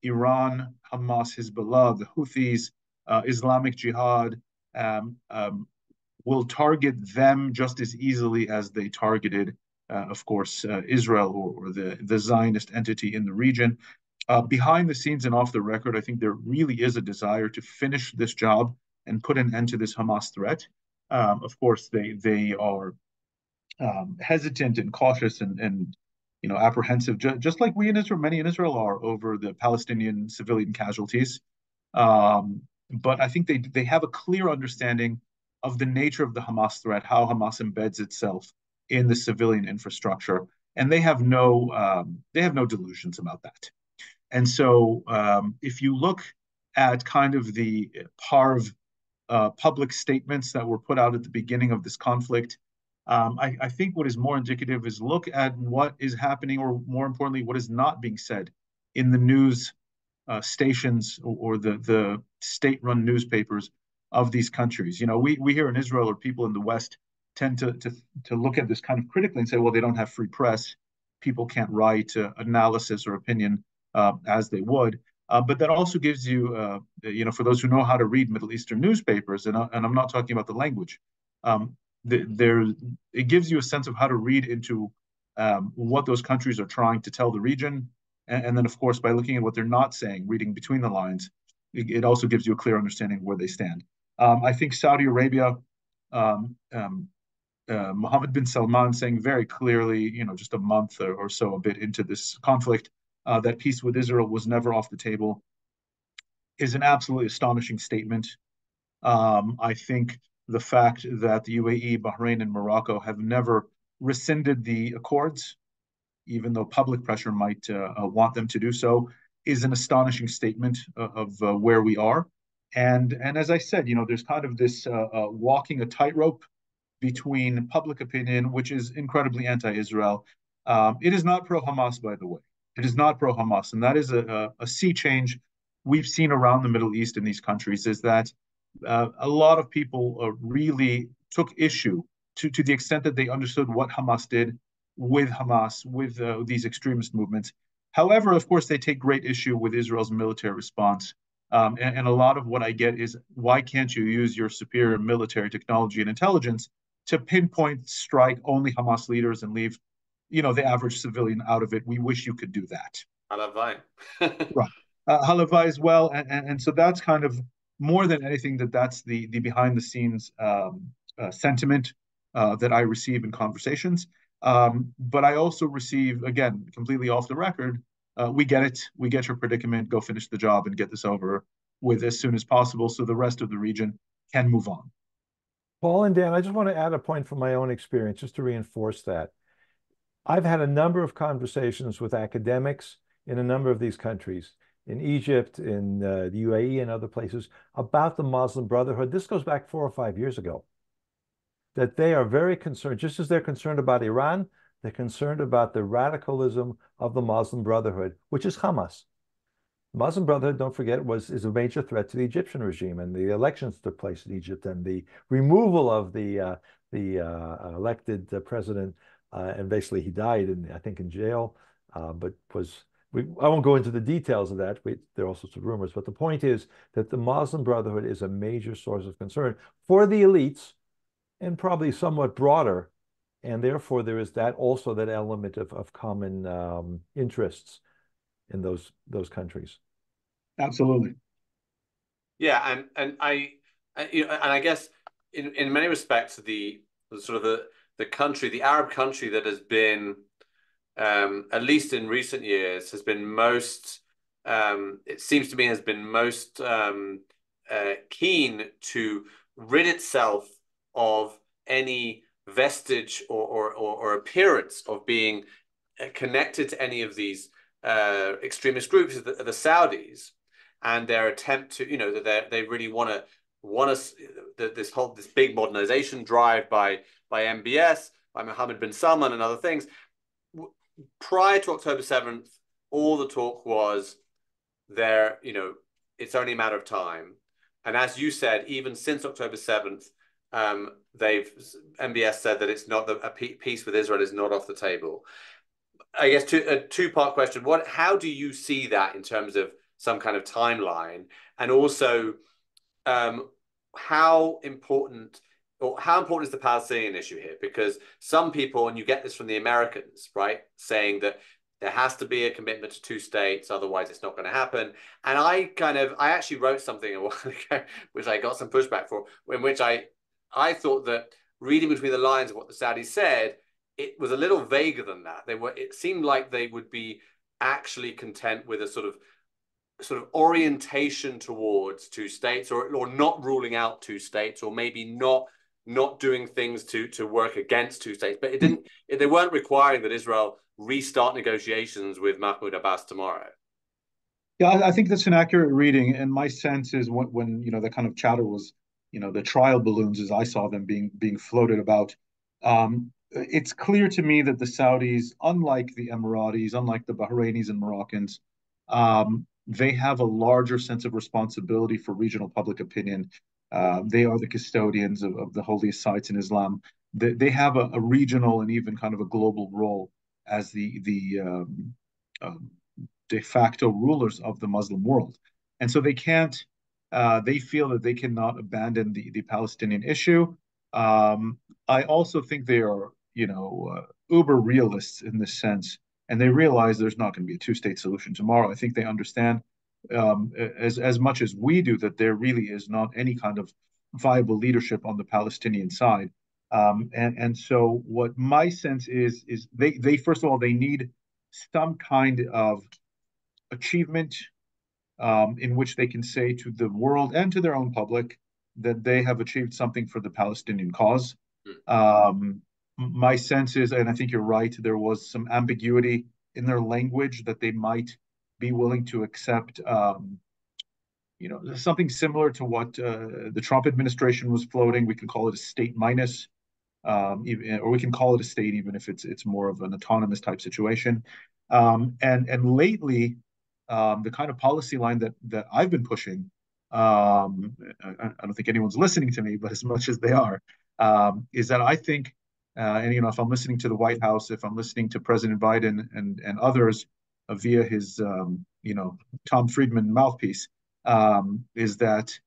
Iran, Hamas, Hezbollah, the Houthis, Islamic Jihad will target them just as easily as they targeted, of course, Israel or the Zionist entity in the region. Behind the scenes and off the record, I think there really is a desire to finish this job and put an end to this Hamas threat. Of course, they are hesitant and cautious and apprehensive, just like we in Israel, many in Israel are, over the Palestinian civilian casualties. But I think they have a clear understanding of the nature of the Hamas threat, how Hamas embeds itself in the civilian infrastructure, and they have no delusions about that. And so, if you look at kind of the Parv public statements that were put out at the beginning of this conflict, I think what is more indicative is look at what is happening, or more importantly, what is not being said in the news stations or the state-run newspapers of these countries. We here in Israel, or people in the West, tend to look at this kind of critically and say, well, they don't have free press. People can't write analysis or opinion as they would. But that also gives you, for those who know how to read Middle Eastern newspapers, and I'm not talking about the language, it gives you a sense of how to read into what those countries are trying to tell the region. And then, of course, by looking at what they're not saying, reading between the lines, it also gives you a clear understanding of where they stand. I think Saudi Arabia, Mohammed bin Salman saying very clearly, just a month or so a bit into this conflict, that peace with Israel was never off the table, is an absolutely astonishing statement. I think the fact that the UAE, Bahrain, and Morocco have never rescinded the accords, even though public pressure might want them to do so, is an astonishing statement of where we are. And as I said, there's kind of this walking a tightrope between public opinion, which is incredibly anti-Israel. It is not pro-Hamas, by the way. It is not pro-Hamas, and that is a sea change we've seen around the Middle East in these countries. Is that a lot of people really took issue to the extent that they understood what Hamas did with Hamas, with these extremist movements. However, of course, they take great issue with Israel's military response. And a lot of what I get is, why can't you use your superior military technology and intelligence to pinpoint strike only Hamas leaders and leave, the average civilian out of it? We wish you could do that.
Halavai.
Right. Halavai as well. And so that's kind of more than anything, that's the behind the scenes sentiment that I receive in conversations. But I also receive, again, completely off the record, we get it. We get your predicament. Go finish the job and get this over with as soon as possible so the rest of the region can move on.
Paul and Dan, I just want to add a point from my own experience just to reinforce that. I've had a number of conversations with academics in a number of these countries, in Egypt, in the UAE and other places, about the Muslim Brotherhood. This goes back 4 or 5 years ago, that they are very concerned, just as they're concerned about Iran, they're concerned about the radicalism of the Muslim Brotherhood, which is Hamas. The Muslim Brotherhood, don't forget, is a major threat to the Egyptian regime, and the elections took place in Egypt, and the removal of the elected president, and basically he died, I think, in jail, but I won't go into the details of that. There are all sorts of rumors, but the point is that the Muslim Brotherhood is a major source of concern for the elites, and probably somewhat broader. And therefore, there is that element of common interests in those countries.
Absolutely.
Yeah, and I guess in many respects, the country, the Arab country that has been, at least in recent years, has been most, it seems to me, has been most keen to rid itself of any vestige or appearance of being connected to any of these extremist groups, the Saudis, and their attempt to, that they really want this big modernization drive by MBS, by Mohammed bin Salman and other things. Prior to October 7th, all the talk was there, it's only a matter of time. And as you said, even since October 7th, MBS said that it's not a peace with Israel is not off the table. I guess a two-part question. How do you see that in terms of some kind of timeline? And also, how important is the Palestinian issue here? Because some people, and you get this from the Americans, right, saying that there has to be a commitment to 2 states, otherwise it's not going to happen. And I actually wrote something a while ago, which I got some pushback for, in which I thought that, reading between the lines of what the Saudis said, it was a little vaguer than that. It seemed like they would be actually content with a sort of orientation towards 2 states, or not ruling out 2 states, or maybe not doing things to work against 2 states. But they weren't requiring that Israel restart negotiations with Mahmoud Abbas tomorrow.
Yeah, I think that's an accurate reading. And my sense is when the kind of chatter was, the trial balloons, as I saw them being floated about, it's clear to me that the Saudis, unlike the Emiratis, unlike the Bahrainis and Moroccans, they have a larger sense of responsibility for regional public opinion. They are the custodians of the holiest sites in Islam. They have a regional and even kind of a global role as the de facto rulers of the Muslim world. And so they feel that they cannot abandon the Palestinian issue. I also think they are, uber realists in this sense, and they realize there's not going to be a 2-state solution tomorrow. I think they understand as much as we do that there really is not any kind of viable leadership on the Palestinian side. And so what my sense is they first of all, they need some kind of achievement in which they can say to the world and to their own public that they have achieved something for the Palestinian cause. My sense is, and I think you're right, there was some ambiguity in their language that they might be willing to accept, something similar to what the Trump administration was floating. We can call it a state minus, or we can call it a state even if it's more of an autonomous type situation. And lately, the kind of policy line that I've been pushing, I don't think anyone's listening to me, but as much as they are, is that I think, and if I'm listening to the White House, if I'm listening to President Biden and others via his Tom Friedman mouthpiece, is that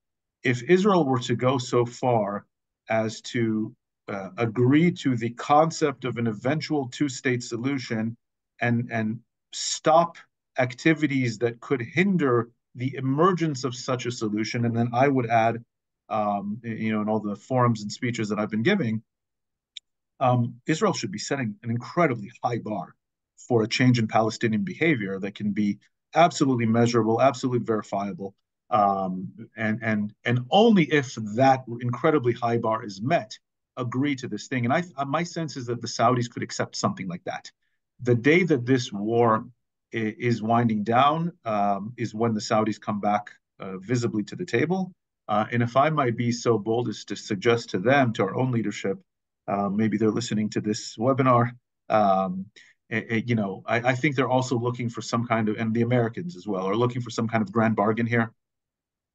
if Israel were to go so far as to agree to the concept of an eventual two-state solution and stop activities that could hinder the emergence of such a solution, and then I would add, in all the forums and speeches that I've been giving, Israel should be setting an incredibly high bar for a change in Palestinian behavior that can be absolutely measurable, absolutely verifiable, and only if that incredibly high bar is met, agree to this thing. And my sense is that the Saudis could accept something like that. The day that this war is winding down is when the Saudis come back visibly to the table. And if I might be so bold as to suggest to them, to our own leadership, maybe they're listening to this webinar, I think they're also looking for some kind of, and the Americans as well, are looking for some kind of grand bargain here.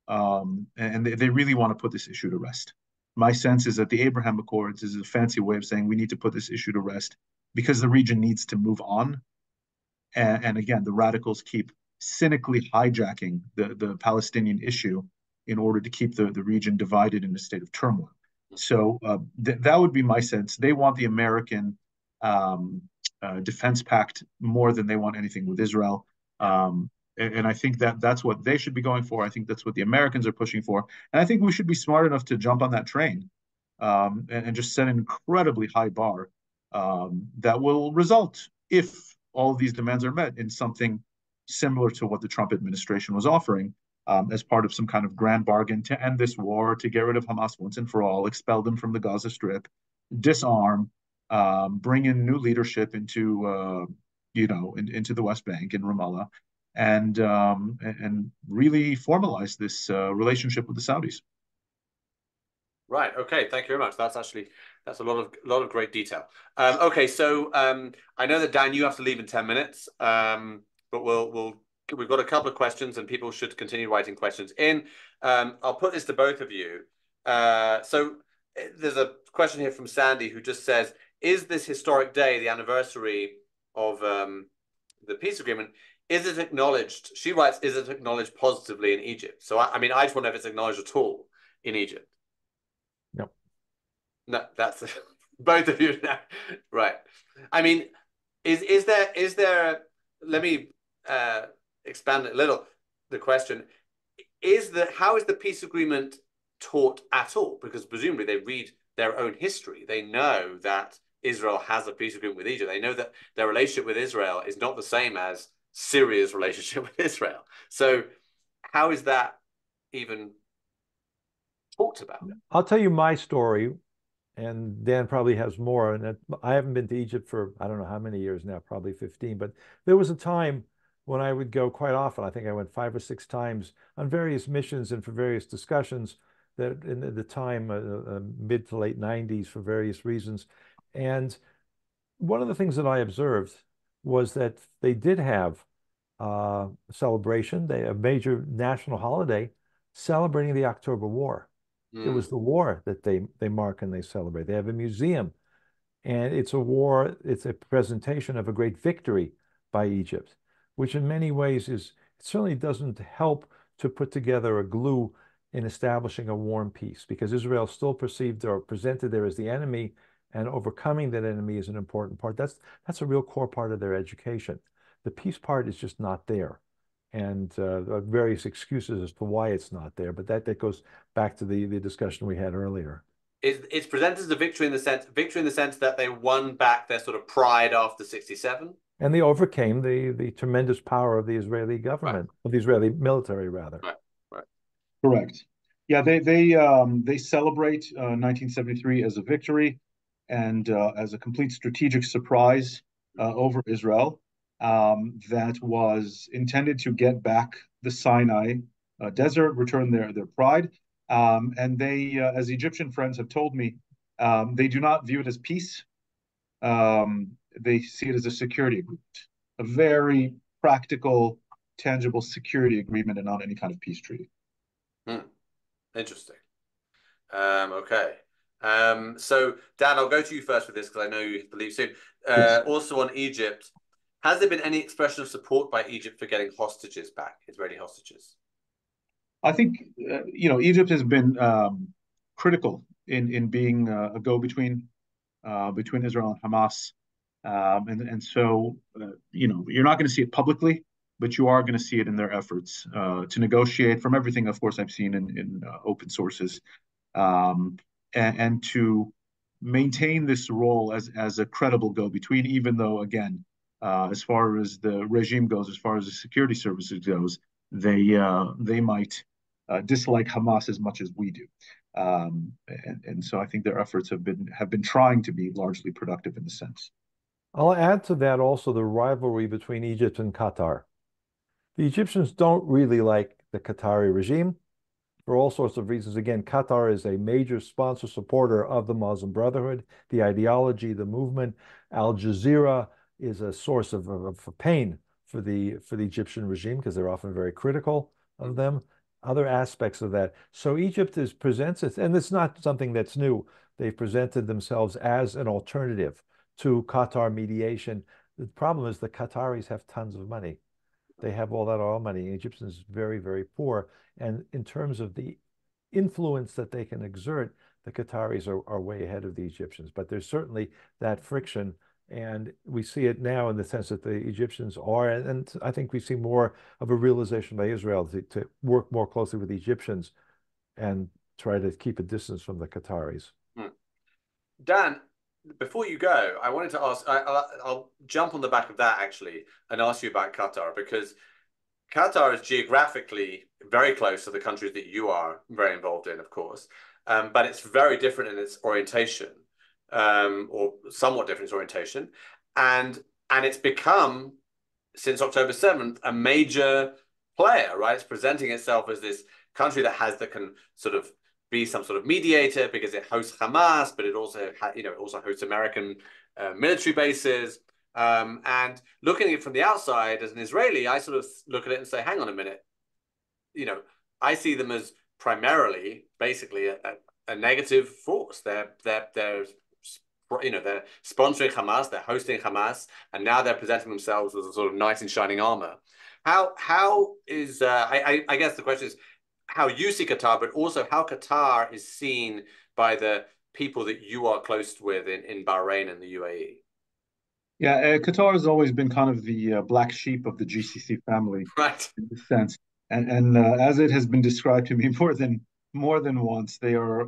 And they really want to put this issue to rest. My sense is that the Abraham Accords is a fancy way of saying we need to put this issue to rest because the region needs to move on. And again, the radicals keep cynically hijacking the Palestinian issue in order to keep the region divided in a state of turmoil. So that would be my sense. They want the American defense pact more than they want anything with Israel. And I think that's what they should be going for. I think that's what the Americans are pushing for. And I think we should be smart enough to jump on that train and just set an incredibly high bar that will result, if all of these demands are met, in something similar to what the Trump administration was offering as part of some kind of grand bargain to end this war, to get rid of Hamas once and for all, expel them from the Gaza Strip, disarm, bring in new leadership into the West Bank in Ramallah, and really formalize this relationship with the Saudis.
Right. Okay. Thank you very much. That's a lot of great detail. Okay. So I know that Dan, you have to leave in 10 minutes, but we've got a couple of questions, and people should continue writing questions in. I'll put this to both of you. So there's a question here from Sandy who just says, "Is this historic day, the anniversary of the peace agreement, is it acknowledged?" She writes, "Is it acknowledged positively in Egypt?" So I mean, I just want to know if it's acknowledged at all in Egypt. No, that's both of you now. Right. I mean, is there, let me expand it a little, the question. How is the peace agreement taught at all? Because presumably they read their own history. They know that Israel has a peace agreement with Egypt. They know that their relationship with Israel is not the same as Syria's relationship with Israel. So how is that even talked about?
I'll tell you my story, and Dan probably has more. And I haven't been to Egypt for, I don't know how many years now, probably 15. But there was a time when I would go quite often. I think I went 5 or 6 times on various missions and for various discussions that in the time, mid to late 90s, for various reasons. And one of the things that I observed was that they did have a celebration, a major national holiday celebrating the October War. It was the war that they mark and they celebrate. They have a museum, and it's a war. It's a presentation of a great victory by Egypt, which in many ways it certainly doesn't help to put together a glue in establishing a warm peace, because Israel is still perceived or presented there as the enemy, and overcoming that enemy is an important part. That's a real core part of their education. The peace part is just not there. And various excuses as to why it's not there, but that goes back to the discussion we had earlier.
It's presented as a victory in the sense that they won back their sort of pride after 67,
and they overcame the tremendous power of the Israeli government, of the Israeli military, rather.
Right.
Correct. Yeah, they celebrate 1973 as a victory and as a complete strategic surprise over Israel. that was intended to get back the Sinai desert, return their pride. And they, as Egyptian friends have told me, they do not view it as peace. They see it as a security agreement, a very practical, tangible security agreement, and not any kind of peace treaty.
Interesting. Okay. So Dan, I'll go to you first with this because I know you have to leave soon.
Yes.
Also on Egypt, has there been any expression of support by Egypt for getting hostages back, Israeli hostages?
I think Egypt has been critical in being a go-between between Israel and Hamas, and so you're not going to see it publicly, but you are going to see it in their efforts to negotiate. From everything, of course, I've seen in open sources, and to maintain this role as a credible go-between, even though, again, as far as the regime goes, as far as the security services goes, they might dislike Hamas as much as we do. And so I think their efforts have been trying to be largely productive in the sense.
I'll add to that also the rivalry between Egypt and Qatar. The Egyptians don't really like the Qatari regime for all sorts of reasons. Again, Qatar is a major sponsor, supporter of the Muslim Brotherhood, the ideology, the movement. Al Jazeera is a source of pain for the Egyptian regime because they're often very critical of them. Other aspects of that. So Egypt presents it, and it's not something that's new. They've presented themselves as an alternative to Qatar mediation. The problem is the Qataris have tons of money. They have all that oil money. Egyptians very, very poor. And in terms of the influence that they can exert, the Qataris are way ahead of the Egyptians. But there's certainly that friction. And we see it now in the sense that the Egyptians are, and I think we see more of a realization by Israel to work more closely with the Egyptians and try to keep a distance from the Qataris.
Dan, before you go, I wanted to ask, I'll jump on the back of that actually and ask you about Qatar, because Qatar is geographically very close to the countries that you are very involved in, of course, but it's very different in its orientation. Or somewhat different orientation, and it's become, since October 7th, a major player, right? It's presenting itself as this country that can sort of be some sort of mediator because it hosts Hamas, but it also hosts American military bases. And looking at it from the outside as an Israeli, I sort of look at it and say, hang on a minute, I see them as primarily, basically, a negative force. They're sponsoring Hamas, they're hosting Hamas, and now they're presenting themselves as a sort of knight in shining armor. How is I guess the question is how you see Qatar, but also how Qatar is seen by the people that you are close with in Bahrain and the UAE.
Yeah, Qatar has always been kind of the black sheep of the GCC family,
right?
In this sense, and as it has been described to me more than once, they are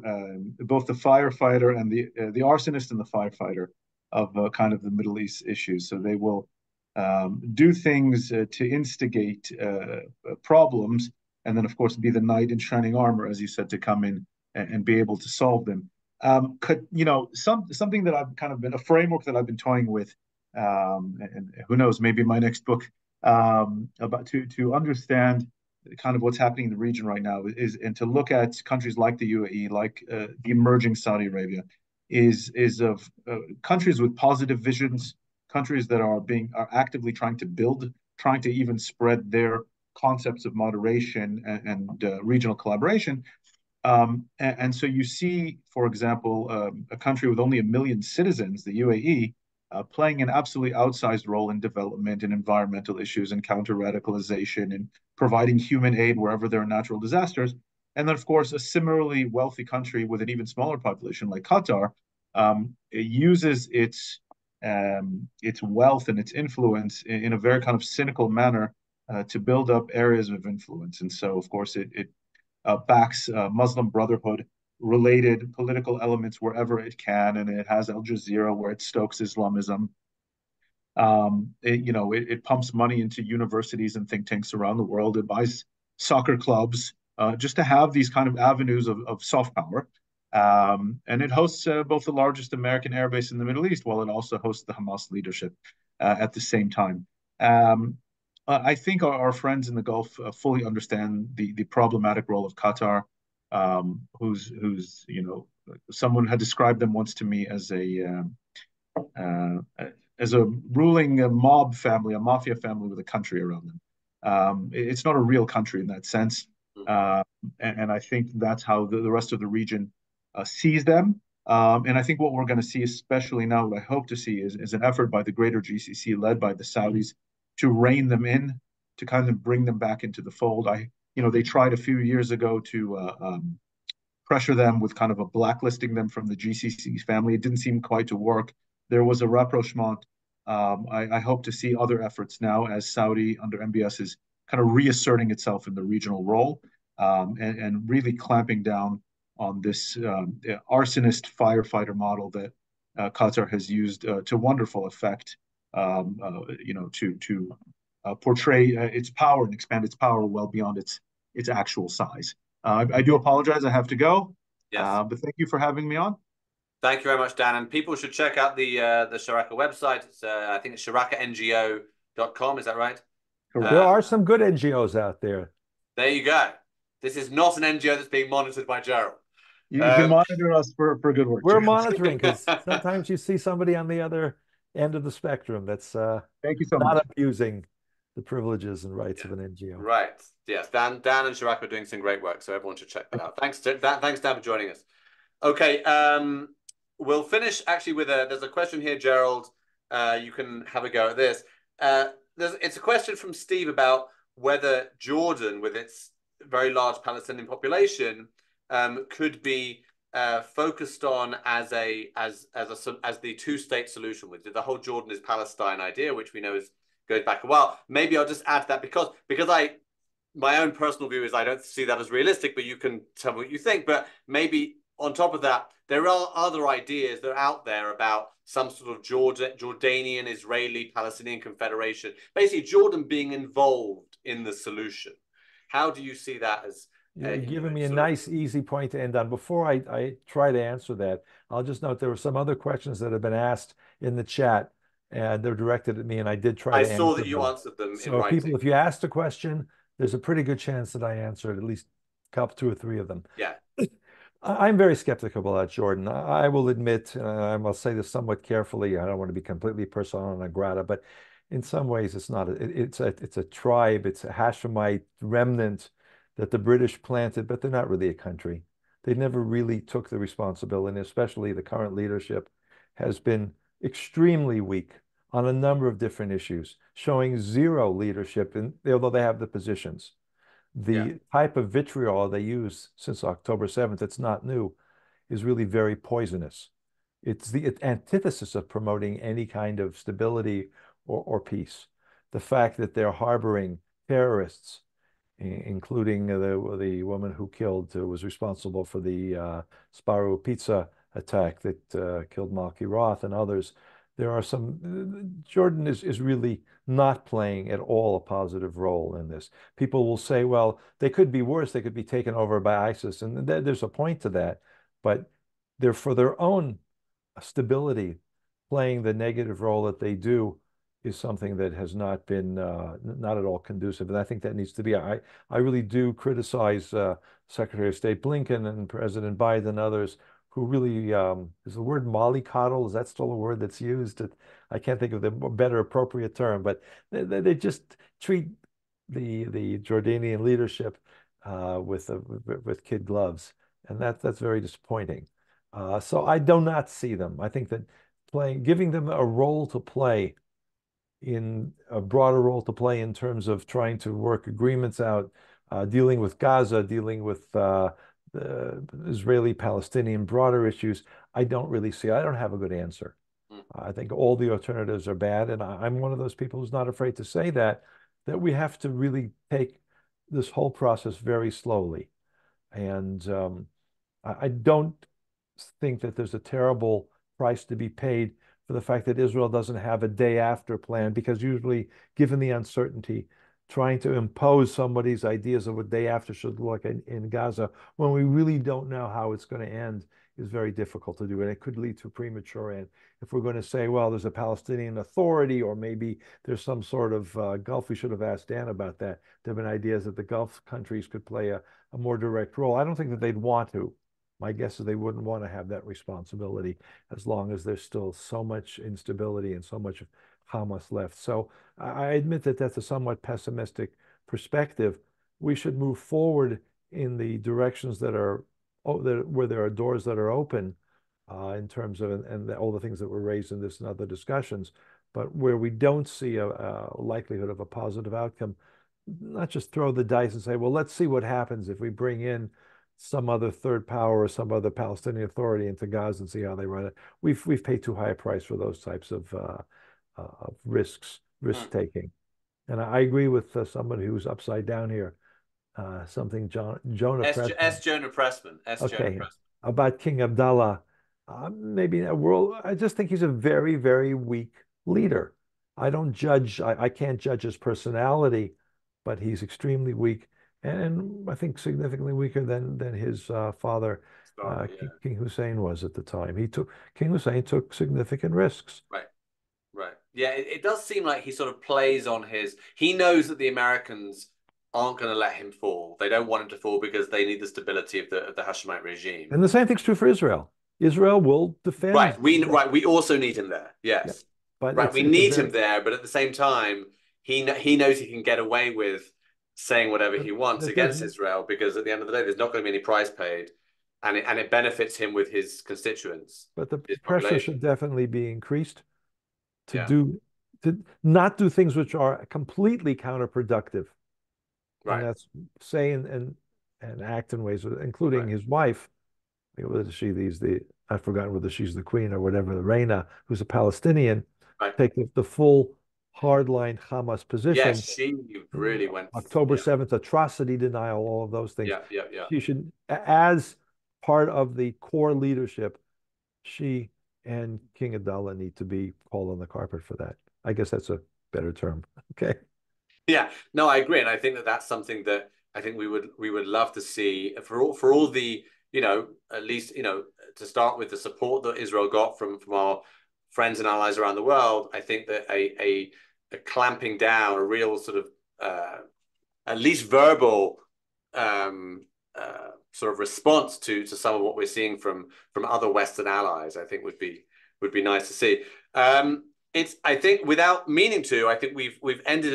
both the firefighter and the arsonist and the firefighter of kind of the Middle East issues. So they will do things to instigate problems, and then of course be the knight in shining armor, as you said, to come in and be able to solve them. Something that I've kind of been a framework that I've been toying with, and who knows, maybe my next book about to understand kind of what's happening in the region right now and to look at countries like the UAE, like the emerging Saudi Arabia, is of countries with positive visions, countries that are actively trying to even spread their concepts of moderation and regional collaboration. And so you see, for example, a country with only 1 million citizens, the UAE, playing an absolutely outsized role in development and environmental issues and counter-radicalization and providing human aid wherever there are natural disasters. And then, of course, a similarly wealthy country with an even smaller population like Qatar it uses its wealth and its influence in a very kind of cynical manner to build up areas of influence. And so, of course, it backs Muslim Brotherhood related political elements wherever it can, and it has Al Jazeera where it stokes Islamism. It pumps money into universities and think tanks around the world. It buys soccer clubs just to have these kind of avenues of soft power. And it hosts both the largest American airbase in the Middle East, while it also hosts the Hamas leadership at the same time. Um, I think our friends in the Gulf fully understand the problematic role of Qatar, who's someone had described them once to me uh, as a ruling mob family, a mafia family with a country around them. It's not a real country in that sense, uh, and I think that's how the rest of the region sees them. And I think what we're going to see, especially now, what I hope to see is an effort by the greater GCC, led by the Saudis, to rein them in, to kind of bring them back into the fold. They tried a few years ago to pressure them with kind of a blacklisting them from the GCC family. It didn't seem quite to work. There was a rapprochement. I hope to see other efforts now as Saudi under MBS is kind of reasserting itself in the regional role, and really clamping down on this arsonist firefighter model that Qatar has used to wonderful effect, to portray its power and expand its power well beyond its actual size. I do apologize. I have to go.
Yes.
But thank you for having me on.
Thank you very much, Dan. And people should check out the Sharaka website. It's, I think it's sharakang.com. Is that right?
There are some good NGOs out there.
There you go. This is not an NGO that's being monitored by Gerald.
You can monitor us for good work.
We're monitoring because sometimes you see somebody on the other end of the spectrum that's
thank you so
not
much.
abusing the privileges and rights of an NGO.
Right. Yes. Dan and Sharaka are doing some great work, so everyone should check that out. Thanks, Dan, for joining us. Okay. We'll finish actually with there's a question here, Gerald. You can have a go at this. It's a question from Steve about whether Jordan, with its very large Palestinian population, could be focused on as the two-state solution, with the whole Jordan is Palestine idea, which we know goes back a while. Maybe I'll just add that because my own personal view is I don't see that as realistic, but you can tell me what you think. But maybe on top of that, there are other ideas that are out there about some sort of Jordanian, Israeli, Palestinian confederation, basically Jordan being involved in the solution. How do you see that as?
You're giving me a nice, easy point to end on. Before I try to answer that, I'll just note there were some other questions that have been asked in the chat, and they're directed at me, and I did try to answer them.
I saw that you answered them in writing.
People, if you asked a question, there's a pretty good chance that I answered at least two or three of them.
Yeah.
I'm very skeptical about Jordan. I will admit, I must say this somewhat carefully. I don't want to be completely persona non grata, but in some ways, it's not. It's a tribe. It's a Hashemite remnant that the British planted, but they're not really a country. They never really took the responsibility, especially the current leadership has been extremely weak on a number of different issues, showing zero leadership, although they have the positions. The type of vitriol they use since October 7th, it's not new, is really very poisonous. It's the antithesis of promoting any kind of stability or peace. The fact that they're harboring terrorists, including the woman who was responsible for the Sparrow Pizza attack that killed Malki Roth and others. There are Jordan is really not playing at all a positive role in this. People will say, well, they could be worse. They could be taken over by ISIS. And there's a point to that. But they're, for their own stability, playing the negative role that they do is something that has not been not at all conducive. And I think that needs to be. I really do criticize Secretary of State Blinken and President Biden and others who really, is the word mollycoddle, is that still a word that's used? I can't think of the better appropriate term, but they just treat the Jordanian leadership with kid gloves. And that's very disappointing. So I do not see them. I think that giving them a role to play, in a broader role to play in terms of trying to work agreements out, dealing with Gaza, dealing with the Israeli-Palestinian broader issues, I don't really see. I don't have a good answer. I think all the alternatives are bad, and I'm one of those people who's not afraid to say that we have to really take this whole process very slowly. And I don't think that there's a terrible price to be paid for the fact that Israel doesn't have a day after plan, because usually, given the uncertainty, trying to impose somebody's ideas of what day after should look in Gaza, when we really don't know how it's going to end, is very difficult to do, and it could lead to premature end. If we're going to say, well, there's a Palestinian Authority, or maybe there's some sort of Gulf, we should have asked Dan about that. There have been ideas that the Gulf countries could play a more direct role. I don't think that they'd want to. My guess is they wouldn't want to have that responsibility as long as there's still so much instability and so much Hamas left. So I admit that that's a somewhat pessimistic perspective. We should move forward in the directions that are where there are doors that are open in terms of and all the things that were raised in this and other discussions, but where we don't see a likelihood of a positive outcome, not just throw the dice and say, well, let's see what happens if we bring in some other third power or some other Palestinian Authority into Gaza and see how they run it. We've paid too high a price for those types of risk taking. And I agree with someone who's upside down here. Something Jonah Pressman.
S. Jonah Pressman.
About King Abdullah. Maybe a world. I just think he's a very, very weak leader. I don't judge. I can't judge his personality, but he's extremely weak, and I think significantly weaker than his father, King Hussein, was at the time. King Hussein took significant risks.
Right. Yeah, it does seem like he sort of plays on he knows that the Americans aren't going to let him fall. They don't want him to fall because they need the stability of the Hashemite regime.
And the same thing's true for Israel. Israel will defend.
Right. We also need him there. Yes. Yeah. But we need him there, but at the same time, he knows he can get away with saying whatever he wants against Israel, because at the end of the day, there's not going to be any price paid, and it benefits him with his constituents.
But the pressure should definitely be increased to not do things which are completely counterproductive. Right. And that's say and act in ways, including his wife. Whether I've forgotten whether she's the queen or whatever, the Reina, who's a Palestinian, take the full hardline Hamas position.
Yes, she really went.
October 7th, atrocity denial, all of those things.
Yeah.
She should, as part of the core leadership, she and King Abdullah need to be called on the carpet for that. I guess that's a better term. Okay.
Yeah, no, I agree, and I think that that's something that I think we would love to see for all the, at least, to start with, the support that Israel got from our friends and allies around the world. I think that a clamping down, a real sort of at least verbal sort of response to some of what we're seeing from other Western allies, I think would be nice to see. I think, without meaning to, I think we've ended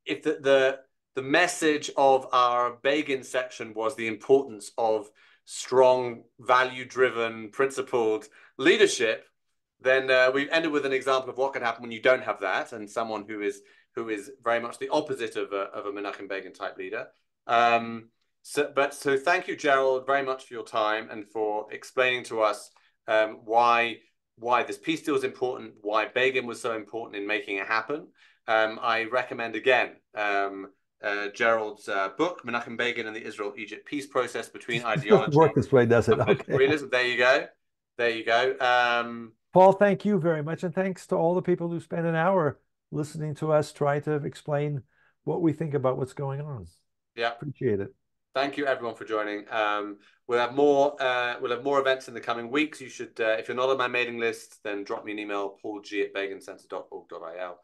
if the message of our Begin section was the importance of strong, value-driven, principled leadership, then we've ended with an example of what can happen when you don't have that, and someone who is very much the opposite of a Menachem Begin type leader. So thank you, Gerald, very much for your time and for explaining to us why this peace deal is important, why Begin was so important in making it happen. I recommend again Gerald's book, Menachem Begin and the Israel-Egypt Peace Process Between Ideology.
Work this way, does it? Okay.
Realism. There you go.
Paul, thank you very much, and thanks to all the people who spent an hour listening to us try to explain what we think about what's going on.
Yeah,
appreciate it.
Thank you, everyone, for joining. We'll have more events in the coming weeks. You should, if you're not on my mailing list, then drop me an email, paulg@begincenter.org.il.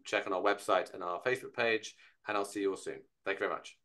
Check on our website and our Facebook page, and I'll see you all soon. Thank you very much.